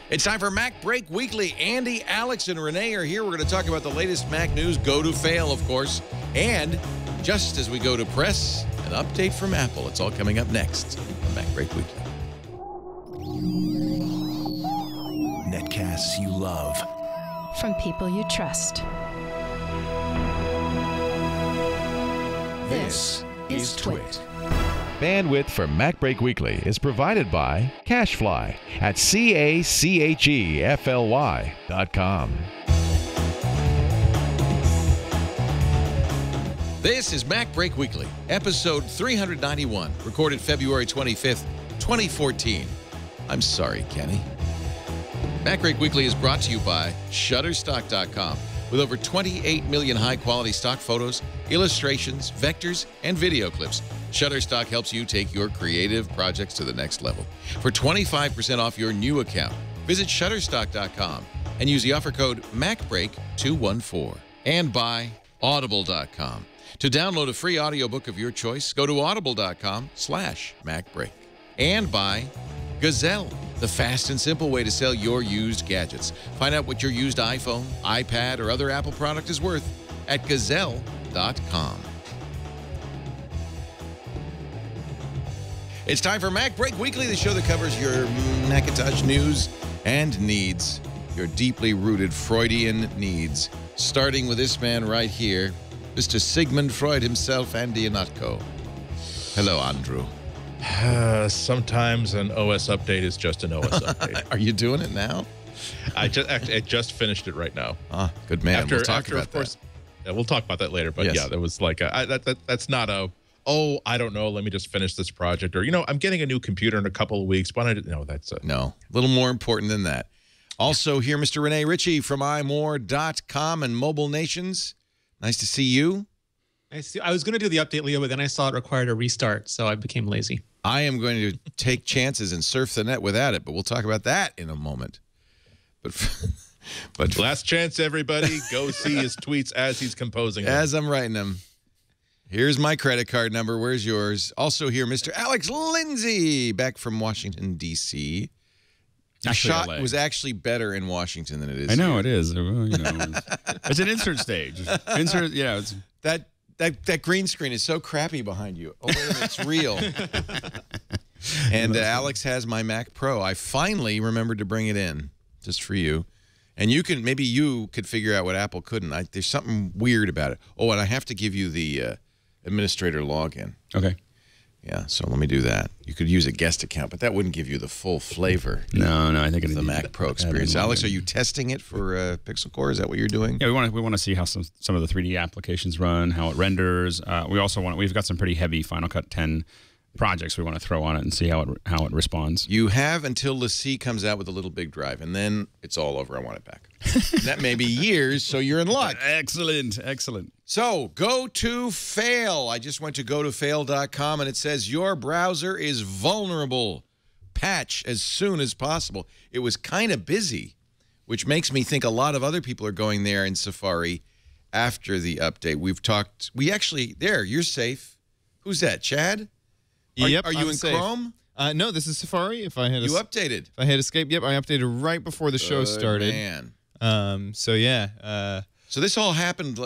It's time for Mac Break Weekly. Andy, Alex, and Renee are here. We're going to talk about the latest Mac news, GoToFail, of course. And just as we go to press, an update from Apple. It's all coming up next on Mac Break Weekly. Netcasts you love. From people you trust. This is Twit. Bandwidth for Mac Break Weekly is provided by CacheFly at CACHEFLY.com. This is Mac Break Weekly, episode 391, recorded February 25th, 2014. I'm sorry, Kenny. Mac Break Weekly is brought to you by Shutterstock.com. With over 28 million high-quality stock photos, illustrations, vectors, and video clips, Shutterstock helps you take your creative projects to the next level. For 25% off your new account, visit Shutterstock.com and use the offer code MacBreak214. And by Audible.com. To download a free audiobook of your choice, go to audible.com/MacBreak. And by Gazelle, the fast and simple way to sell your used gadgets. Find out what your used iPhone, iPad, or other Apple product is worth at Gazelle.com. It's time for Mac Break Weekly, the show that covers your Macintosh news and needs, your deeply rooted Freudian needs, starting with this man right here, Mr. Sigmund Freud himself, Andy Ihnatko. Hello, Andrew. Sometimes an OS update is just an OS update. Are you doing it now? I just finished it right now. Ah, good man. We'll talk about of course, that. Yeah, we'll talk about that later. But yes. Yeah, there was like that's not a I don't know. Let me just finish this project, or I'm getting a new computer in a couple of weeks. But I didn't know that's no, a little more important than that. Also here, Mr. Renee Ritchie from iMore.com and Mobile Nations. Nice to see you. I was going to do the update, Leo, but then I saw it required a restart, so I became lazy. I am going to take chances and surf the net without it, but we'll talk about that in a moment. But last chance, everybody. Go see his tweets as he's composing them. As I'm writing them. Here's my credit card number. Where's yours? Also here, Mr. Alex Lindsay, back from Washington, D.C. The shot was actually better in Washington than it is I know here. it is. Well, it's an insert stage. Insert, it's That green screen is so crappy behind you. Oh, wait a minute, it's real. And Alex has my Mac Pro. I finally remembered to bring it in just for you. And maybe you could figure out what Apple couldn't. There's something weird about it. Oh, and I have to give you the administrator login. Okay. Yeah, so let me do that. You could use a guest account, but that wouldn't give you the full flavor. No, I think of the Mac Pro experience. Alex, are you testing it for Pixel Core? Is that what you're doing? Yeah, we want to see how some of the 3D applications run, how it renders. We've got some pretty heavy Final Cut 10 projects we want to throw on it and see how it responds. You have until LaCie comes out with a little big drive, and then it's all over. I want it back. That may be years, so you're in luck. Excellent. So, GoToFail. I just went to GoToFail.com, and it says your browser is vulnerable. Patch as soon as possible. It was kind of busy, which makes me think a lot of other people are going there in Safari after the update. You're safe. Who's that, Chad? Yep, Are you I'm in safe. Chrome? No, this is Safari. If I had You updated. If I hit escape, yep, I updated right before the show started. Man. So yeah. So this all happened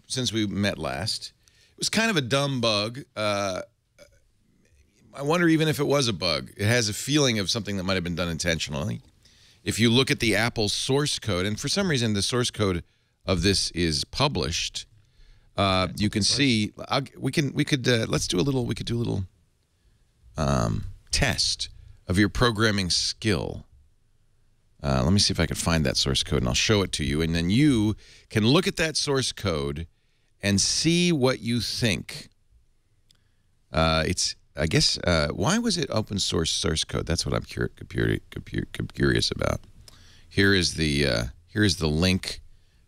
since we met last. It was kind of a dumb bug. I wonder even if it was a bug. It has a feeling of something that might have been done intentionally. If you look at the Apple source code, and for some reason the source code of this is published, you can see. We could do a little test of your programming skill. Let me see if I can find that source code, and I'll show it to you. And then you can look at that source code and see what you think. I guess, why was it open source code? That's what I'm curious about. Here is the link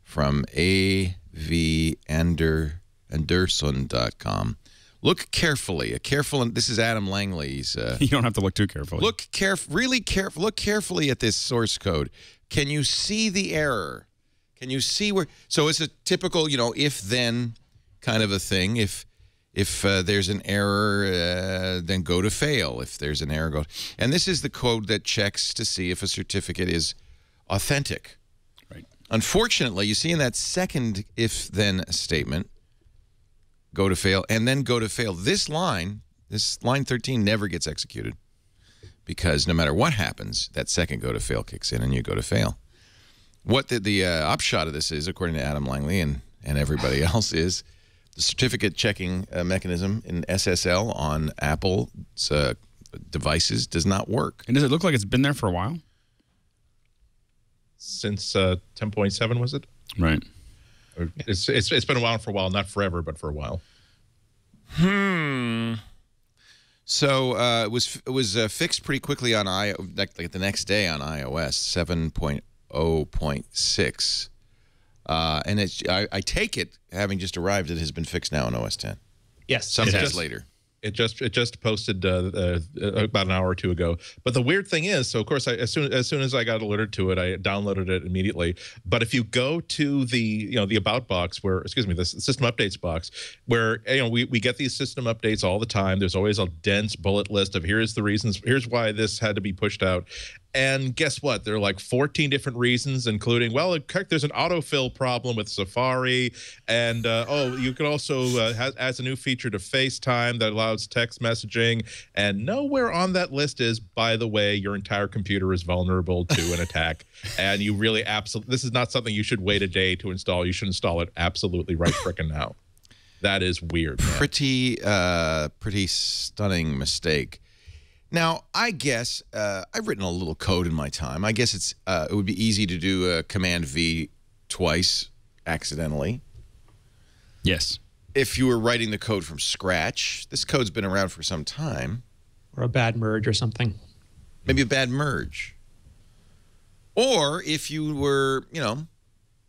from avanderson.com. Look carefully. This is Adam Langley's. You don't have to look too carefully. Look carefully at this source code. Can you see the error? Can you see where? So it's a typical, if then kind of a thing. If If there's an error, then GoToFail. If there's an error, go. And this is the code that checks to see if a certificate is authentic. Right. Unfortunately, you see in that second if-then statement, GoToFail, and then GoToFail, this line 13 never gets executed because no matter what happens, that second GoToFail kicks in and you GoToFail. What the upshot of this is, according to Adam Langley and everybody else, is the certificate checking mechanism in SSL on Apple's devices does not work. And does it look like it's been there for a while? Since 10.7, was it? Right. It's been around for a while, not forever, but for a while. So it was fixed pretty quickly on like the next day on iOS 7.0.6, and I take it, having just arrived, it has been fixed now on OS 10. Yes. Some days later. It just posted about an hour or two ago. But the weird thing is, so of course, as soon as I got alerted to it, I downloaded it immediately. But if you go to the the about box, the system updates box, where we get these system updates all the time. There's always a dense bullet list of here's the reasons, here's why this had to be pushed out. And guess what? There are like 14 different reasons, including, well, there's an autofill problem with Safari. And, you can also adds a new feature to FaceTime that allows text messaging. And nowhere on that list is, by the way, your entire computer is vulnerable to an attack. And you really this is not something you should wait a day to install. You should install it absolutely right frickin' now. That is weird. Pretty stunning mistake. Now, I guess I've written a little code in my time. I guess it would be easy to do Command V twice accidentally. Yes. If you were writing the code from scratch, this code's been around for some time. Or a bad merge or something. Maybe a bad merge. Or if you were,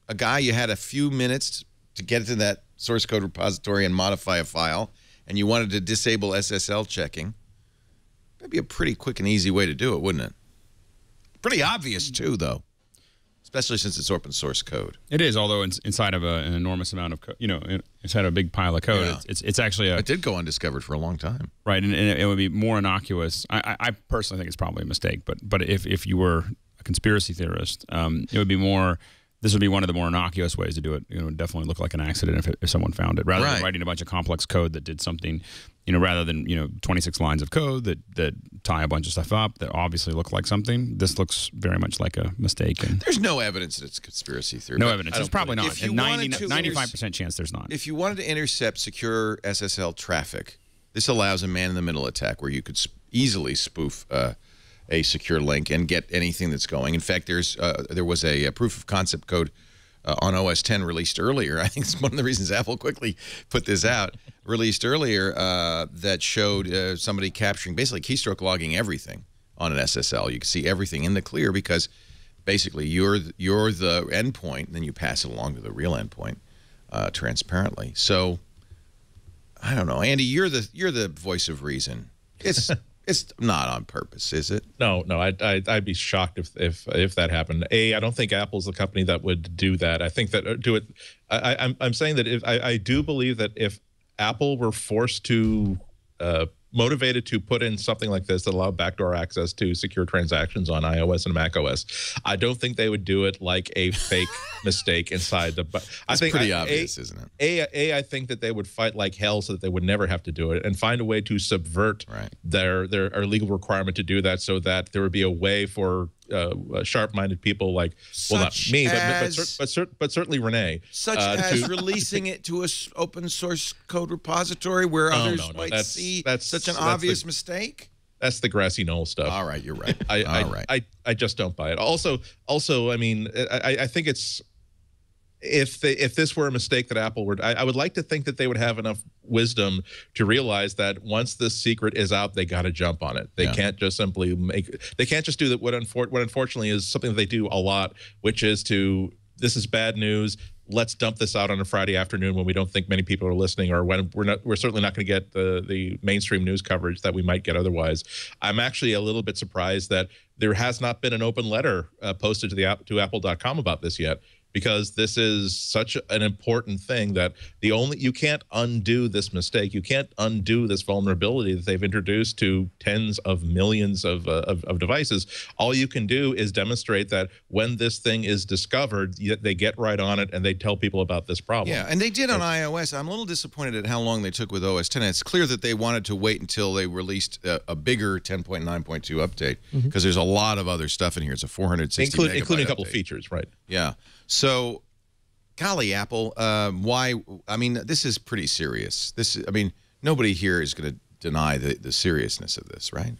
a guy, you had a few minutes to get into that source code repository and modify a file, and you wanted to disable SSL checking. That'd be a pretty quick and easy way to do it, wouldn't it? Pretty obvious, too, though, especially since it's open source code. It is, although inside of an enormous amount of code, inside of a big pile of code, Yeah. it's actually It did go undiscovered for a long time. right, and it would be more innocuous. I personally think it's probably a mistake, but if you were a conspiracy theorist, it would be more. This would be one of the more innocuous ways to do it. It would definitely look like an accident if someone found it, rather than writing a bunch of complex code that did something. Rather than 26 lines of code that tie a bunch of stuff up that obviously look like something. This looks very much like a mistake. And there's no evidence that it's a conspiracy theory. no evidence. There's probably not. If you And wanted to 95% chance there's not. If you wanted to intercept secure SSL traffic, this allows a man-in-the-middle attack where you could easily spoof a secure link and get anything that's going. In fact, there was a proof of concept code on OS 10 released earlier. I think it's one of the reasons Apple quickly put this out. Released earlier that showed somebody capturing, basically keystroke logging everything on an SSL. You can see everything in the clear because basically you're the endpoint, and then you pass it along to the real endpoint transparently. So I don't know, Andy. You're the voice of reason. It's not on purpose, is it? No. I'd be shocked if that happened. I don't think Apple's the company that would do that. I think that do it. I'm saying that I do believe that if Apple were forced to motivated to put in something like this that allowed backdoor access to secure transactions on iOS and macOS, I don't think they would do it like a fake mistake inside the. I think pretty obvious, isn't it? I think that they would fight like hell so that they would never have to do it and find a way to subvert their legal requirement to do that, so that there would be a way for sharp-minded people like, well, not me, but certainly Renee, such as releasing it to an open source code repository where others might see such an obvious mistake. That's the grassy knoll stuff. All right, you're right. I just don't buy it. Also, I mean, I think it's if this were a mistake that Apple were, I would like to think that they would have enough wisdom to realize that once this secret is out, they got to jump on it. They can't just simply they can't just do that. What unfortunately is something that they do a lot, which is this is bad news. Let's dump this out on a Friday afternoon when we don't think many people are listening, or when we're certainly not going to get the mainstream news coverage that we might get otherwise. I'm actually a little bit surprised that there has not been an open letter posted to Apple.com about this yet. because this is such an important thing that you can't undo this mistake. You can't undo this vulnerability that they've introduced to tens of millions of devices. All you can do is demonstrate that when this thing is discovered, they get right on it and they tell people about this problem. Yeah, and they did on iOS. I'm a little disappointed at how long they took with OS 10. It's clear that they wanted to wait until they released a bigger 10.9.2 update because there's a lot of other stuff in here. It's a 460 megabyte including a couple update. features, right? Yeah. So, golly, Apple, why? I mean, this is pretty serious. I mean, nobody here is going to deny the seriousness of this, right?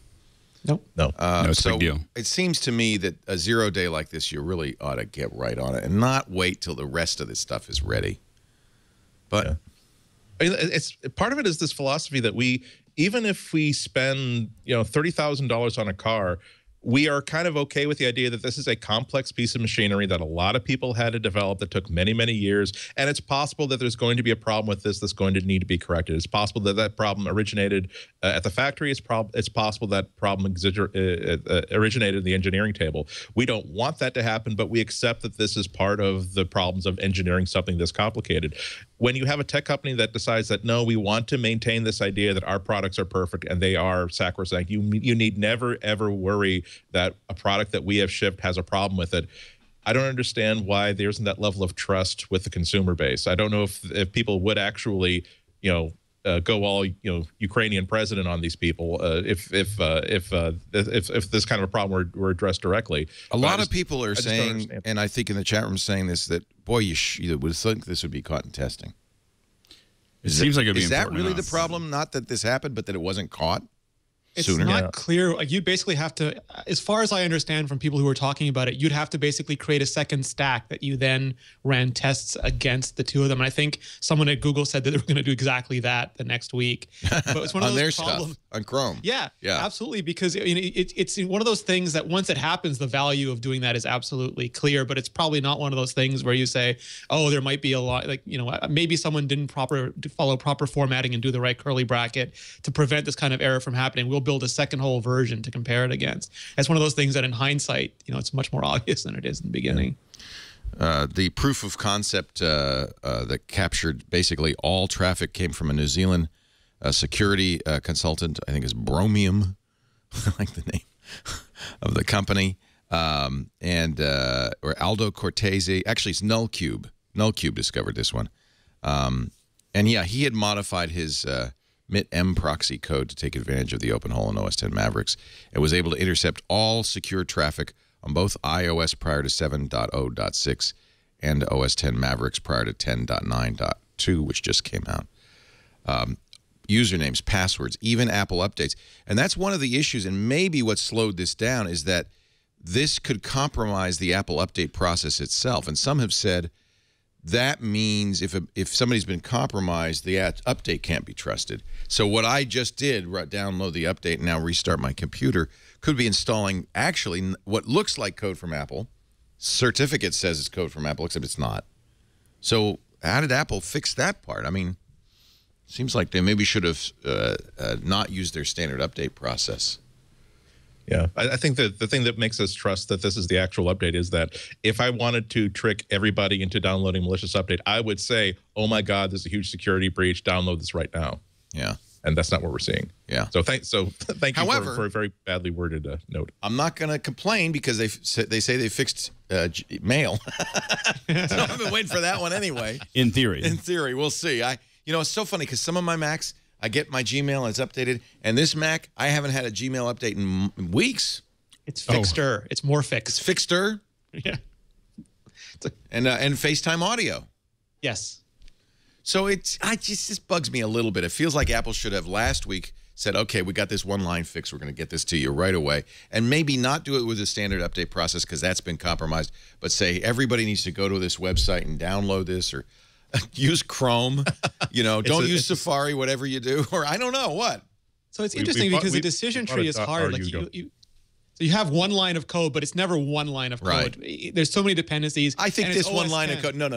Nope. No. No, it's a big deal. It seems to me that a 0 day like this, you really ought to get right on it and not wait till the rest of this stuff is ready. But I mean, it's part of it is this philosophy that even if we spend $30,000 on a car, we are kind of okay with the idea that this is a complex piece of machinery that a lot of people had to develop that took many, many years. And it's possible that there's going to be a problem with this that's going to need to be corrected. It's possible that that problem originated at the factory. It's possible that problem originated in the engineering table. We don't want that to happen, but we accept that this is part of the problems of engineering something this complicated. When you have a tech company that decides that, no, we want to maintain this idea that our products are perfect and they are sacrosanct, you need never, ever worry that a product that we have shipped has a problem with it. I don't understand why there isn't that level of trust with the consumer base. I don't know if people would actually, go all Ukrainian president on these people if this kind of a problem were addressed directly. A lot of people are saying, and I think in the chat room saying this, that boy, you would think this would be caught in testing. It seems like it'd be Is that important really enough. the problem? Not that this happened, but that it wasn't caught It's sooner? not clear. Like, you basically have to, as far as I understand from people who are talking about it, you'd have to basically create a second stack that you then ran tests against the two of them. And I think someone at Google said that they were going to do exactly that the next week. But it's one of on those their problems. stuff, on Chrome. Yeah, Yeah. absolutely. Because it's one of those things that once it happens, the value of doing that is absolutely clear. But it's probably not one of those things where you say, oh, there might be a lot, maybe someone didn't follow proper formatting and do the right curly bracket to prevent this kind of error from happening. We'll build a second whole version to compare it against. It's one of those things that in hindsight, it's much more obvious than it is in the beginning. The proof of concept that captured basically all traffic came from a New Zealand security consultant. I think is Bromium. I like the name of the company. Or Aldo Cortese. Actually, it's Nullcube. Nullcube discovered this one. And yeah, he had modified his MIT-M proxy code to take advantage of the open hole in OS X Mavericks and was able to intercept all secure traffic on both iOS prior to 7.0.6 and OS X Mavericks prior to 10.9.2, which just came out. Usernames, passwords, even Apple updates. And that's one of the issues, and maybe what slowed this down is that this could compromise the Apple update process itself. And some have said that means if somebody's been compromised, the update can't be trusted. So what I just did, download the update and now restart my computer, could be installing actually what looks like code from Apple. Certificate says it's code from Apple, except it's not. So how did Apple fix that part? I mean, seems like they maybe should have not used their standard update process. Yeah, I think that the thing that makes us trust that this is the actual update is that if I wanted to trick everybody into downloading a malicious update, I would say, oh my God, there's a huge security breach, download this right now. Yeah. And that's not what we're seeing. Yeah. So thank you for a very badly worded note. I'm not going to complain because they say they fixed mail. So I've been waiting for that one anyway. In theory. In theory, we'll see. It's so funny because some of my Macs, I get my Gmail and it's updated, and this Mac, I haven't had a Gmail update in weeks. It's Fixter. It's more fixed. It's Fixter. Yeah. And FaceTime audio. Yes. So it just bugs me a little bit. It feels like Apple should have last week said, okay, we got this one-line fix. We're going to get this to you right away. And maybe not do it with a standard update process because that's been compromised, but say everybody needs to go to this website and download this or use Chrome. Don't use Safari, whatever you do. Or I don't know, what? So it's interesting because the decision tree is hard. Like so you have one line of code, but it's never one line of code. Right. There's so many dependencies. I think this one line of code, no.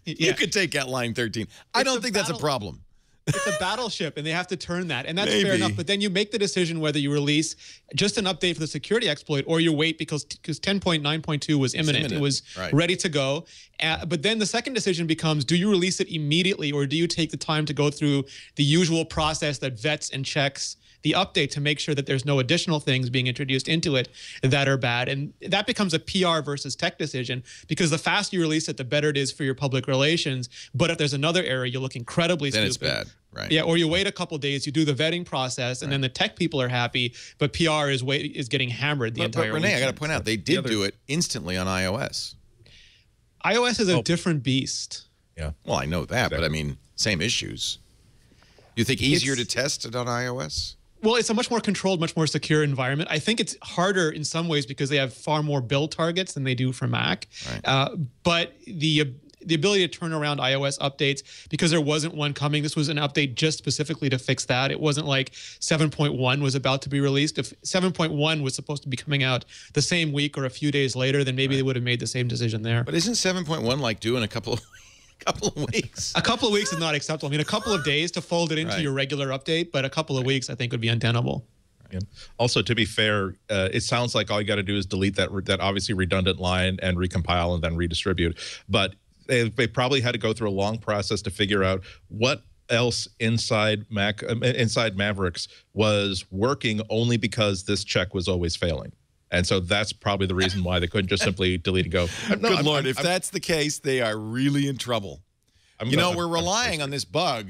Yeah. You could take out line 13. I don't think that's a problem. It's a battleship, and they have to turn that, and that's fair enough. But then you make the decision whether you release just an update for the security exploit, or you wait because 10.9.2 was imminent. It was ready to go. But then the second decision becomes: do you release it immediately, or do you take the time to go through the usual process that vets and checks the update to make sure that there's no additional things being introduced into it that are bad? And that becomes a PR versus tech decision, because the faster you release it, the better it is for your public relations. But if there's another error, you look incredibly stupid. Then it's bad, right? Yeah, or you wait a couple days, you do the vetting process, and then the tech people are happy, but PR is getting hammered the entire But Renee, week. I got to point out, they did do it instantly on iOS. iOS is a different beast. Yeah. Well, I know that, but I mean, same issues. You think easier to test it on iOS? Well, it's a much more controlled, much more secure environment. I think it's harder in some ways because they have far more build targets than they do for Mac. Right. But the ability to turn around iOS updates, because there wasn't one coming. This was an update just specifically to fix that. It wasn't like 7.1 was about to be released. If 7.1 was supposed to be coming out the same week or a few days later, then maybe they would have made the same decision there. But isn't 7.1 like due in a couple of weeks? A couple of weeks is not acceptable. I mean, a couple of days to fold it into your regular update, but a couple of weeks I think would be untenable. Yeah. Also, to be fair, it sounds like all you got to do is delete that obviously redundant line and recompile and then redistribute. But they probably had to go through a long process to figure out what else inside Mavericks was working only because this check was always failing. And so that's probably the reason why they couldn't just simply delete and go. Good Lord, if that's the case, they are really in trouble. We're relying on this bug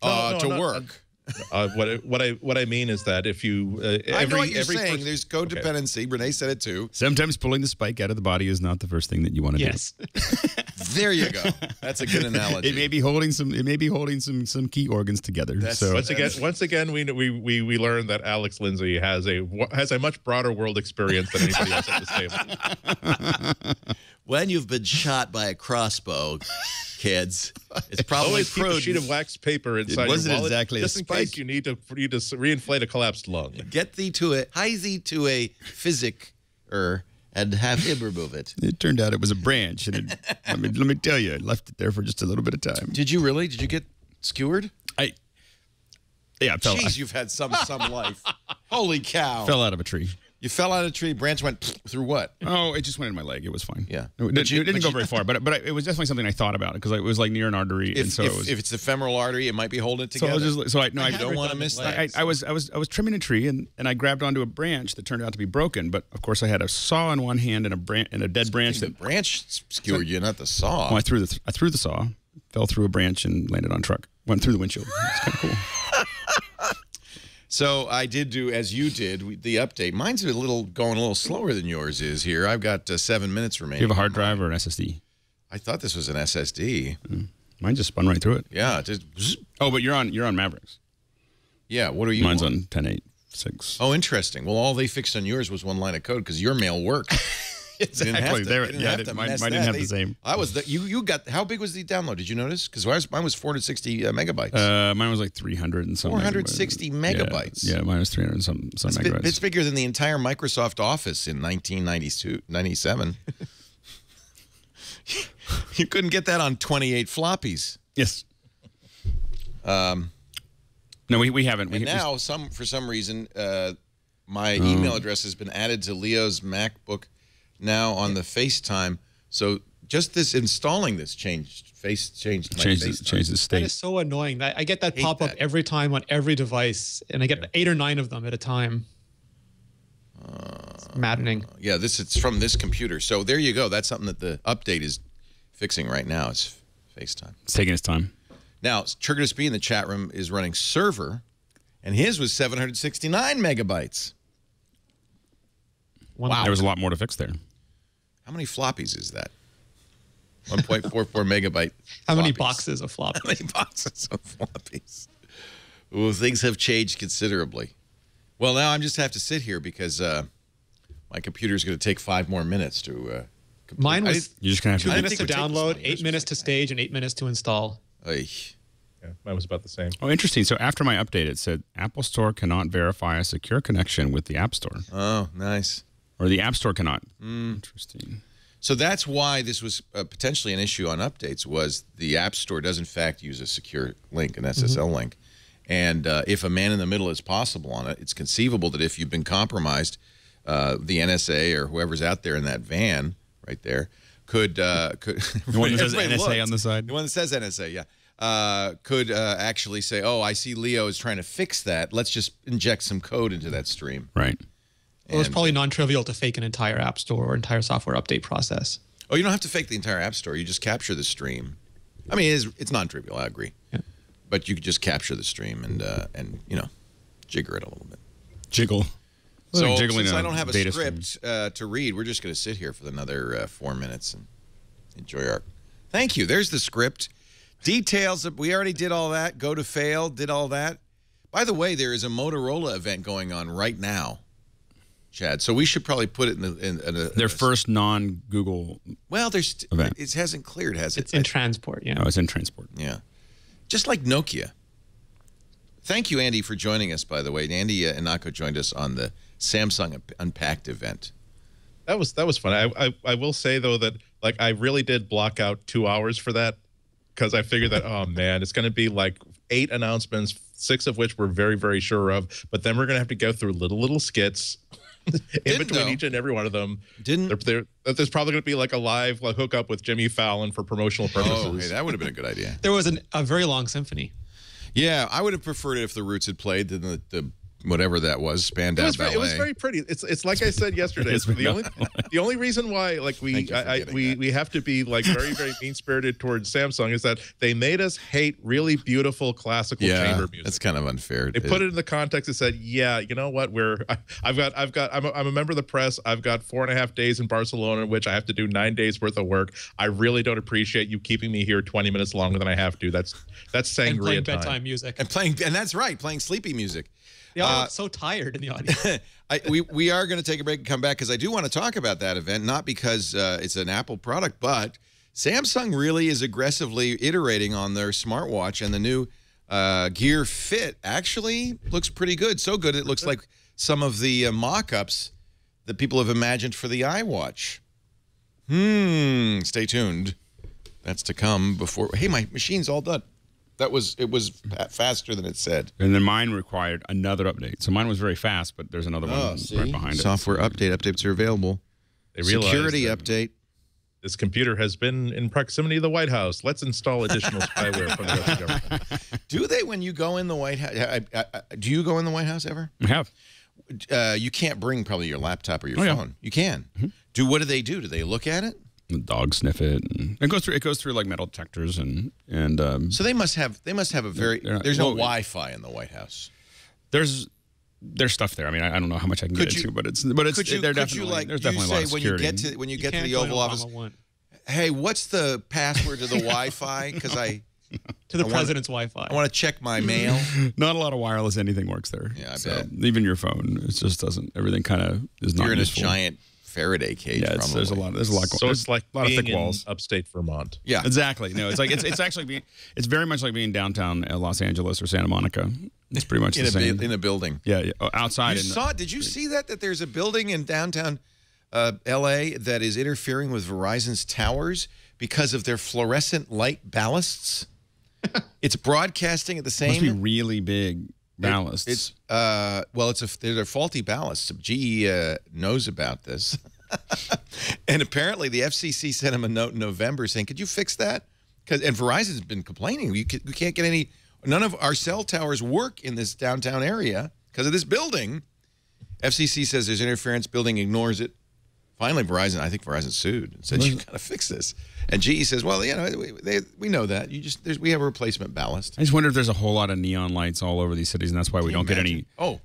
to work. What I mean is that if you I know what you're saying. There's codependency. Okay. Renee said it too. Sometimes pulling the spike out of the body is not the first thing that you want to do. There you go. That's a good analogy. It may be holding some key organs together. Once again, we learned that Alex Lindsay has a much broader world experience than anybody else at this table. When you've been shot by a crossbow, kids, it's probably always keep a sheet of wax paper inside your wallet. It wasn't exactly just in case you need to reinflate a collapsed lung. Hie thee to a physic and have him remove it. It turned out it was a branch, and let me tell you, I left it there for just a little bit of time. Did you really? Did you get skewered? Jeez, you've had some life. Holy cow! Fell out of a tree. You fell out of a tree. Branch went through what? Oh, it just went in my leg. It was fine. Yeah, it didn't go very far, but it was definitely something I thought about because it was like near an artery, and so if it's the femoral artery, it might be holding it together. I don't want to miss that. I was trimming a tree and I grabbed onto a branch that turned out to be broken, but of course I had a saw in one hand and a dead branch. The branch skewered you, not the saw. Well, I threw the saw, fell through a branch and landed on a truck. Went through the windshield. It's kind of cool. So I did do, as you did, the update. Mine's going a little slower than yours is here. I've got 7 minutes remaining. Do you have a hard drive or an SSD? I thought this was an SSD. Mine just spun right through it. Yeah. But you're on Mavericks. Yeah. What are you? Mine's on 10.8.6. Oh, interesting. Well, all they fixed on yours was one line of code because your mail worked. Exactly. Mine didn't have the same. You got, how big was the download? Did you notice? Because mine was 460 megabytes. Mine was like 300 and something. 460 megabytes. Yeah, mine was 300 and some megabytes. It's bigger than the entire Microsoft Office in 1997. You couldn't get that on 28 floppies. Yes. No, we haven't. For some reason, my email address has been added to Leo's MacBook now on the FaceTime. So just this installing this changed my FaceTime. Changed the state. That is so annoying. I get that pop up every time on every device, and I get 8 or 9 of them at a time. It's maddening. Yeah, it's from this computer. So there you go. That's something that the update is fixing right now. It's FaceTime. It's taking its time. Now, Trigger B in the chat room is running server, and his was 769 megabytes. Wow. There was a lot more to fix there. How many floppies is that? 1.44 megabyte. How many boxes of floppies? How many boxes of floppies? Well, things have changed considerably. Well, now I just have to sit here because my computer is going to take 5 more minutes to complete. Mine was you're just gonna have 2 minutes to download, 8 minutes to stage, and 8 minutes to install. Yeah, mine was about the same. Oh, interesting. So after my update, it said Apple Store cannot verify a secure connection with the App Store. Oh, nice. Or the App Store cannot. Interesting. So that's why this was potentially an issue on updates, was the App Store does in fact use a secure link, an SSL link. And if a man in the middle is possible on it, it's conceivable that if you've been compromised, the NSA or whoever's out there in that van right there could the one that says NSA on the side? The one that says NSA, yeah. Could actually say, oh, I see Leo is trying to fix that. Let's just inject some code into that stream. Right. Well, it's probably non-trivial to fake an entire app store or entire software update process. Oh, you don't have to fake the entire app store. You just capture the stream. I mean, it's non-trivial. I agree. Yeah. But you could just capture the stream and you know, jigger it a little bit. Jiggle. So since I don't have a script to read, we're just going to sit here for another 4 minutes and enjoy our. Thank you. There's the script. Details. We already did all that. GoToFail did all that. By the way, there is a Motorola event going on right now, Chad. So we should probably put it in their first non-Google. Well, event. It hasn't cleared, has it? It's in transport. Yeah. No, it's in transport. Yeah. Just like Nokia. Thank you, Andy, for joining us, by the way. Andy Inako joined us on the Samsung Unpacked event. That was fun. I will say, though, that like I really did block out 2 hours for that, because I figured that, oh, man, it's going to be like 8 announcements, 6 of which we're very, very sure of. But then we're going to have to go through little skits in between each and every one of them. There's probably going to be like a live hookup with Jimmy Fallon for promotional purposes. Oh, hey, that would have been a good idea. There was a very long symphony. Yeah, I would have preferred it if the Roots had played than the whatever that was, Spandau Ballet. It was very pretty. It's like I said yesterday. It's the only reason why like we have to be like very, very mean-spirited towards Samsung is that they made us hate really beautiful classical chamber music. That's kind of unfair. They put it in the context and said, yeah, you know what? I'm a member of the press. I've got 4.5 days in Barcelona in which I have to do 9 days worth of work. I really don't appreciate you keeping me here 20 minutes longer than I have to. That's sangria and playing time. bedtime music. And that's right, playing sleepy music. They all look so tired in the audience. We are going to take a break and come back because I do want to talk about that event, not because it's an Apple product, but Samsung really is aggressively iterating on their smartwatch, and the new Gear Fit actually looks pretty good. So good, it looks like some of the mock-ups that people have imagined for the iWatch. Stay tuned. That's to come before. Hey, my machine's all done. It was faster than it said. And then mine required another update. So mine was very fast, but there's another one right behind it. Software update. Updates are available. Security update. This computer has been in proximity of the White House. Let's install additional spyware from the rest of the government. Do they, when you go in the White House? Do you go in the White House ever? I have. You can't bring probably your laptop or your phone. Yeah. You can. What do they do? Do they look at it? The dogs sniff it, and it goes through like metal detectors and so they must have a very there's no Wi-Fi in the White House. There's stuff there. I mean, I don't know how much I can get into, but there's definitely there's definitely a lot of security. When you get to the Oval Office, hey, what's the password to the Wi-Fi? Because to the president's Wi-Fi. I want to check my mail. Not a lot of wireless anything works there. Yeah, I bet. Even your phone, it just doesn't. Everything kind of is not. You're in useful. A giant Faraday cage. Yeah, there's a lot. There's a lot. So it's like a lot being of thick walls. In upstate Vermont. Yeah, exactly. No, it's like it's actually it's very much like being downtown Los Angeles or Santa Monica. It's pretty much the same in a building. Yeah, outside. Did you see that there's a building in downtown L.A. that is interfering with Verizon's towers because of their fluorescent light ballasts? It's broadcasting at the same. Must be really big ballasts. They're faulty ballasts. GE knows about this. And apparently the FCC sent him a note in November saying, could you fix that? And Verizon's been complaining. We can't get any, none of our cell towers work in this downtown area because of this building. FCC says there's interference, building ignores it. Finally, I think Verizon sued and said, you got to fix this. And GE says, well, you know, we know that. We have a replacement ballast. I just wonder if there's a whole lot of neon lights all over these cities, and that's why we don't get any. Oh,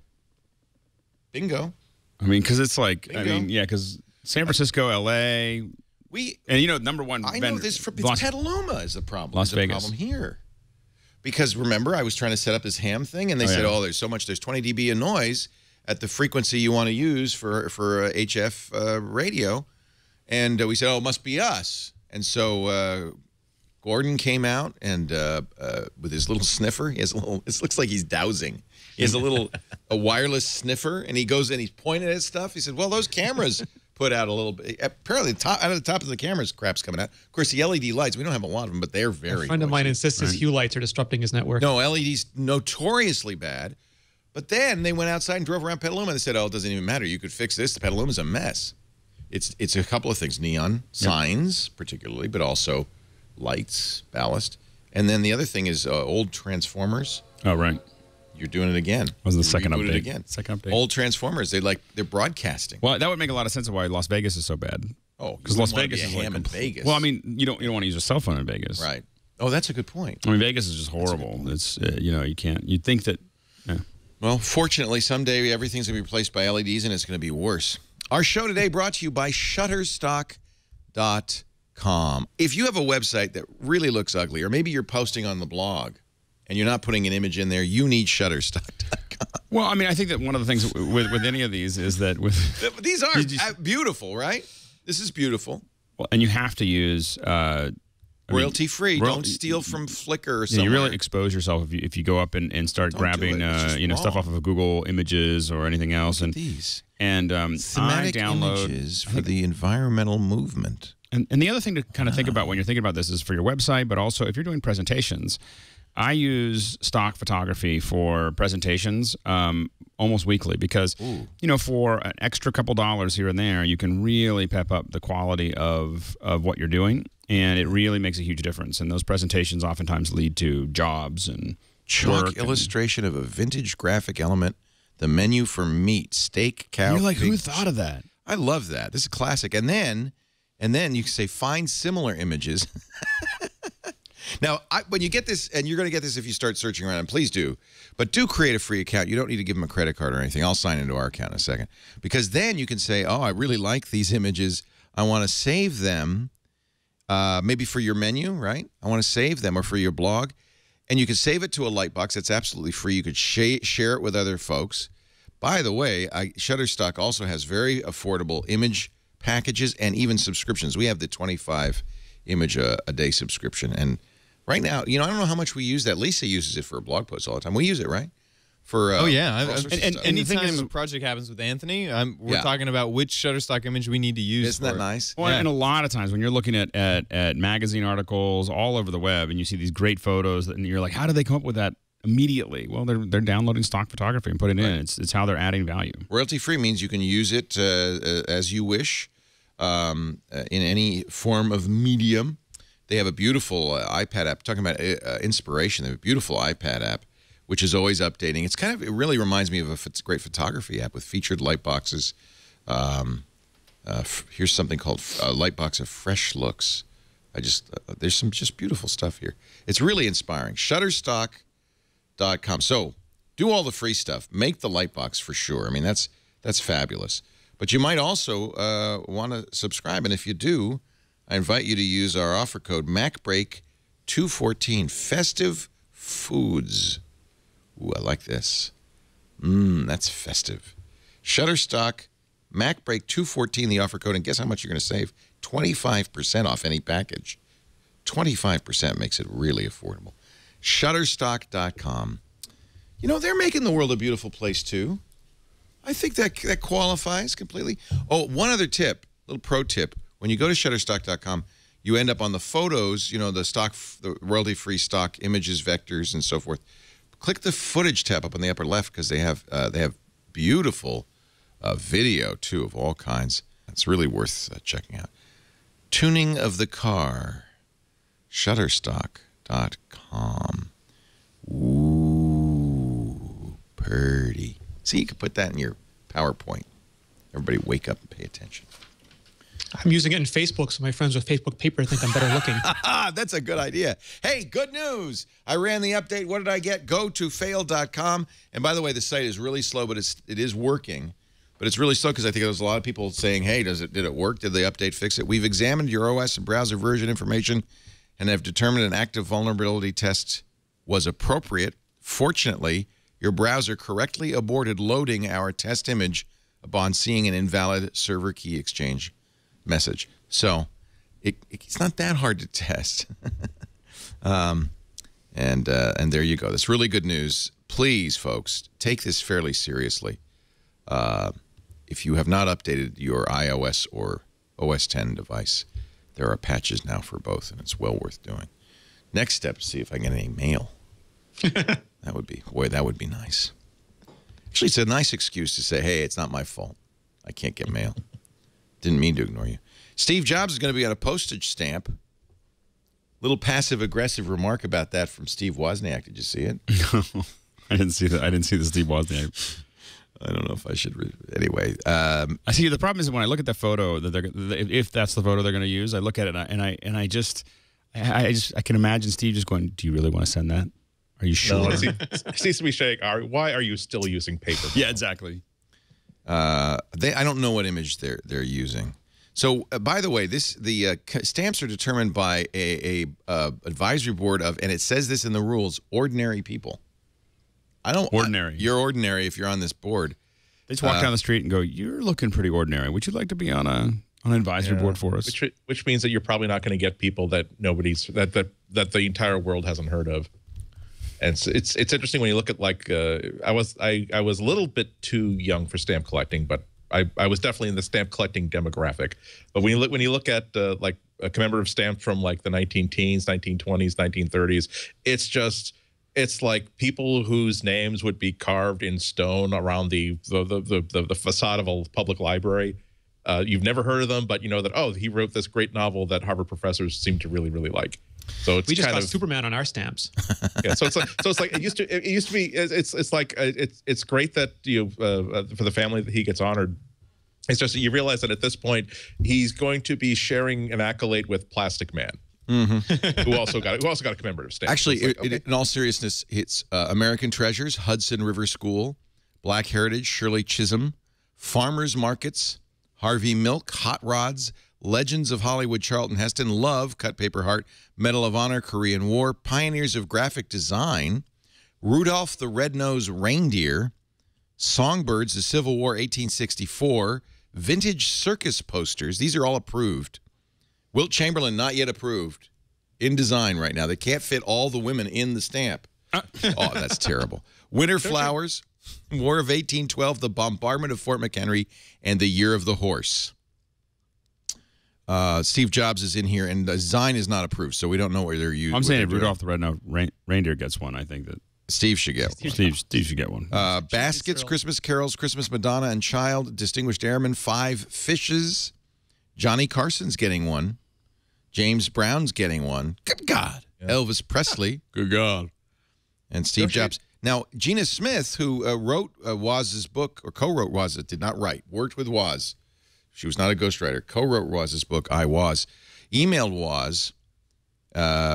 bingo. I mean, because it's like, because San Francisco, L.A., and you know, number one. I know this from Petaluma is the problem. Las Vegas. Problem here. Because remember, I was trying to set up this ham thing, and they said, there's 20 dB of noise at the frequency you want to use for HF radio. And we said, it must be us. And so Gordon came out and with his little sniffer. He has it looks like he's dowsing. He has a wireless sniffer, and he goes and he's pointing at stuff. He said, well, those cameras put out a little bit. Apparently, out of the top of the camera's crap's coming out. Of course, the LED lights, we don't have a lot of them, but they're very A friend of mine insists his hue lights are disrupting his network. No, LED's notoriously bad. But then they went outside and drove around Petaluma and they said, oh, it doesn't even matter. You could fix this. The Petaluma's a mess. It's a couple of things. Neon signs, particularly, but also lights, ballast. And then the other thing is old transformers. Oh, right. You're doing it again. Was the second update? Again. Second update. Old transformers. They're broadcasting. Well, that would make a lot of sense of why Las Vegas is so bad. Oh, because Las Vegas is ham in Vegas. Well, I mean, you don't want to use a cell phone in Vegas, right? Oh, that's a good point. I mean, Vegas is just horrible. It's you can't. You'd think that. Yeah. Well, fortunately, someday everything's going to be replaced by LEDs, and it's going to be worse. Our show today brought to you by Shutterstock.com. If you have a website that really looks ugly, or maybe you're posting on the blog and you're not putting an image in there, you need Shutterstock.com. Well, I mean, I think that one of the things with any of these is that with these are beautiful, right? This is beautiful. Well, and you have to use royalty free. Don't steal from Flickr or something. You really expose yourself if you go up and start grabbing stuff off of Google Images or anything else. Look at these. And thematic images for the environmental movement. And the other thing to kind of think about when you're thinking about this is for your website, but also if you're doing presentations. I use stock photography for presentations almost weekly because, for an extra couple dollars here and there, you can really pep up the quality of what you're doing, and it really makes a huge difference. And those presentations oftentimes lead to jobs and chalk illustration of a vintage graphic element, the menu for meat, steak, cow. You're like, who thought of that? I love that. This is classic. And then you can say, find similar images. Now, when you get this, and you're going to get this if you start searching around, and please do, but do create a free account. You don't need to give them a credit card or anything. I'll sign into our account in a second. Because then you can say, oh, I really like these images. I want to save them, maybe for your menu, right? I want to save them, or for your blog. And you can save it to a Lightbox. That's absolutely free. You could share it with other folks. By the way, Shutterstock also has very affordable image packages and even subscriptions. We have the 25 image a day subscription. And right now, I don't know how much we use that. Lisa uses it for a blog post all the time. We use it, right? For oh yeah, and anytime a project happens with Anthony, we're talking about which Shutterstock image we need to use. Isn't that nice? Well, and a lot of times when you're looking at magazine articles all over the web, and you see these great photos, and you're like, how did they come up with that immediately? Well, they're downloading stock photography and putting it in. It's how they're adding value. Royalty free means you can use it as you wish in any form of medium. They have a beautiful iPad app. Talking about inspiration, they have a beautiful iPad app, which is always updating. It really reminds me of a great photography app with featured light boxes. Here's something called Lightbox of Fresh Looks. There's some just beautiful stuff here. It's really inspiring. Shutterstock.com. So do all the free stuff. Make the Lightbox for sure. I mean, that's fabulous. But you might also want to subscribe, and if you do, I invite you to use our offer code MacBreak214. Festive Foods. Ooh, I like this. That's festive. Shutterstock, MacBreak214, the offer code, and guess how much you're going to save? 25% off any package. 25% makes it really affordable. Shutterstock.com. They're making the world a beautiful place, too. I think that qualifies completely. Oh, one other tip, little pro tip. When you go to Shutterstock.com, you end up on the photos, the royalty-free stock images, vectors, and so forth. Click the footage tab up on the upper left because they have beautiful video, too, of all kinds. It's really worth checking out. Tuning of the car, Shutterstock.com. Ooh, pretty. See, you can put that in your PowerPoint. Everybody wake up and pay attention. I'm using it in Facebook, so my friends with Facebook paper think I'm better looking. That's a good idea. Hey, good news. I ran the update. What did I get? GoToFail.com. And by the way, the site is really slow, but it is working. But it's really slow because I think there's a lot of people saying, hey, did it work? Did the update fix it? We've examined your OS and browser version information and have determined an active vulnerability test was appropriate. Fortunately, your browser correctly aborted loading our test image upon seeing an invalid server key exchange message. So it's not that hard to test. And there you go. That's really good news. Please, folks, take this fairly seriously. if you have not updated your iOS or OS 10 device, there are patches now for both, and it's well worth doing. Next step, see if I get any mail. That would be, boy, that would be nice. Actually, it's a nice excuse to say, hey, it's not my fault. I can't get mail. Didn't mean to ignore you. Steve Jobs is going to be on a postage stamp. Little passive-aggressive remark about that from Steve Wozniak. Did you see it? No, I didn't see that. I didn't see the Steve Wozniak. I don't know if I should. Anyway, I see. The problem is when I look at the photo that if that's the photo they're going to use, I look at it and I can imagine Steve just going, "Do you really want to send that? Are you sure?" No, it seems to be saying, "Why are you still using paper?" Yeah, exactly. I don't know what image they're using. So, by the way, the stamps are determined by a advisory board of, and it says this in the rules, ordinary people. Ordinary. You're ordinary if you're on this board. They just walk down the street and go, "You're looking pretty ordinary. Would you like to be on an advisory board for us?" Which means that you're probably not going to get people that that the entire world hasn't heard of. And it's interesting when you look at I was a little bit too young for stamp collecting, but I was definitely in the stamp collecting demographic. But when you look at like a commemorative stamp from like the 19-teens, 1920s, 1930s, it's like people whose names would be carved in stone around the facade of a public library. You've never heard of them, but you know that, oh, he wrote this great novel that Harvard professors seem to really, really like. So we just got Superman on our stamps. Yeah, so it's like it used to be. It's great that for the family that he gets honored. It's just that you realize that at this point he's going to be sharing an accolade with Plastic Man. Mm-hmm. who also got a commemorative stamp. Actually, in all seriousness, it's American Treasures, Hudson River School, Black Heritage, Shirley Chisholm, Farmers Markets, Harvey Milk, Hot Rods, Legends of Hollywood, Charlton Heston, Love, Cut Paper Heart, Medal of Honor, Korean War, Pioneers of Graphic Design, Rudolph the Red-Nosed Reindeer, Songbirds, the Civil War, 1864, Vintage Circus posters. These are all approved. Wilt Chamberlain, not yet approved. In design right now. They can't fit all the women in the stamp. Oh, that's terrible. Winter Flowers, War of 1812, the Bombardment of Fort McHenry, and the Year of the Horse. Steve Jobs is in here, and the design is not approved, so we don't know where they're used. I'm saying if Rudolph the Red-Nosed Reindeer gets one, I think that Steve should get one. Steve should get one. Baskets, Christmas Carols, Christmas Madonna and Child, Distinguished Airman, 5 Fishes. Johnny Carson's getting one. James Brown's getting one. Good God. Yeah. Elvis Presley. Good God. And Steve Jobs. Now, Gina Smith, who wrote Woz's book, or co-wrote Woz, did not write, worked with Woz. She was not a ghostwriter. Co-wrote Woz's book, I Was. Emailed Woz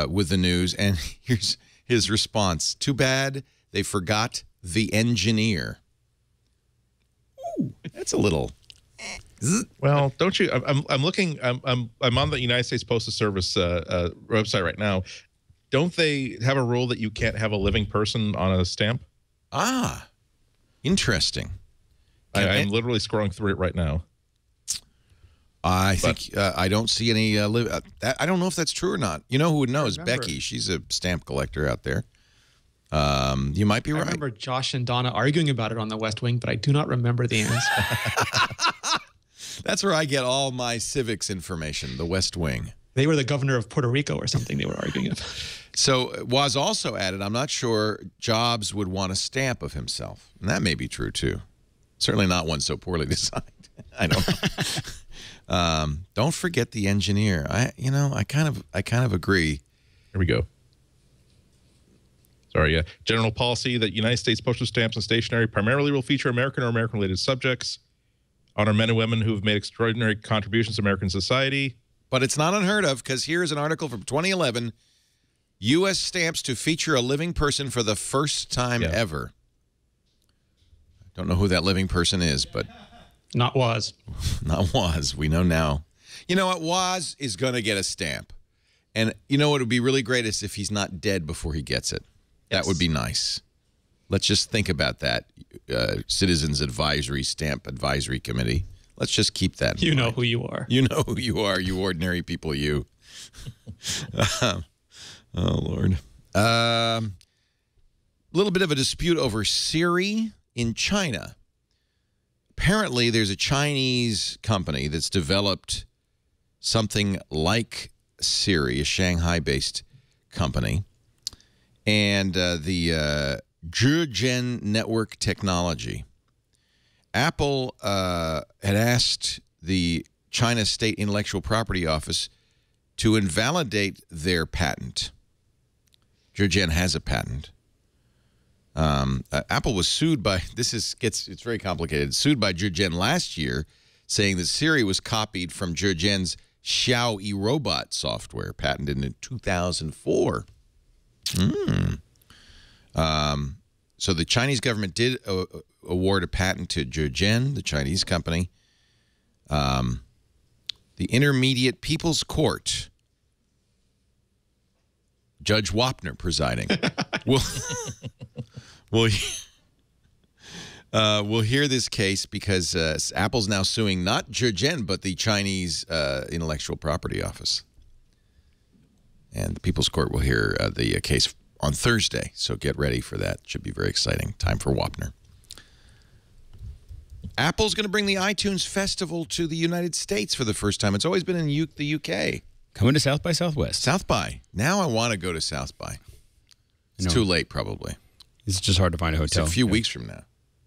with the news, and here's his response. Too bad they forgot the engineer. Ooh, that's a little... Well, don't you? I'm looking. I'm on the United States Postal Service website right now. Don't they have a rule that you can't have a living person on a stamp? Ah, interesting. I'm literally scrolling through it right now. I think I don't see any. I don't know if that's true or not. You know who would know is Becky. She's a stamp collector out there. You might be right. I remember Josh and Donna arguing about it on the West Wing, but I do not remember the answer. That's where I get all my civics information, the West Wing. They were the governor of Puerto Rico or something they were arguing about. So Woz also added, I'm not sure Jobs would want a stamp of himself. And that may be true, too. Certainly not one so poorly designed. I don't know. Don't forget the engineer. I kind of agree. Here we go. Sorry, yeah. General policy that United States postal stamps and stationery primarily will feature American or American-related subjects. Honor men and women who have made extraordinary contributions to American society. But it's not unheard of, because here's an article from 2011. U.S. stamps to feature a living person for the first time ever. Don't know who that living person is, but... Not Woz. Not Woz. We know now. You know what? Woz is going to get a stamp. And you know what would be really great is if he's not dead before he gets it. Yes. That would be nice. Let's just think about that, Citizens Advisory Stamp Advisory Committee. Let's just keep that in mind. Know who you are. You know who you are, you ordinary people, you. Oh, Lord. A little bit of a dispute over Siri in China. apparently there's a Chinese company that's developed something like Siri, a Shanghai-based company, and the Zhejian Network Technology. Apple had asked the China State Intellectual Property Office to invalidate their patent. Zhejian has a patent. Apple was sued by, it's very complicated, sued by Zhejian last year, saying that Siri was copied from Zhejian's Xiao eRobot software, patented in 2004. So the Chinese government did award a patent to Zhejian, the Chinese company. The Intermediate People's Court, Judge Wapner presiding, we'll hear this case because Apple's now suing not Zhejian, but the Chinese Intellectual Property Office. And the People's Court will hear the case on Thursday, so get ready for that. Should be very exciting. Time for Wapner. Apple's going to bring the iTunes Festival to the United States for the first time. It's always been in the UK. Coming to South by Southwest. South by. Now I want to go to South by. It's too late, probably. It's just hard to find a hotel. It's a few weeks from now.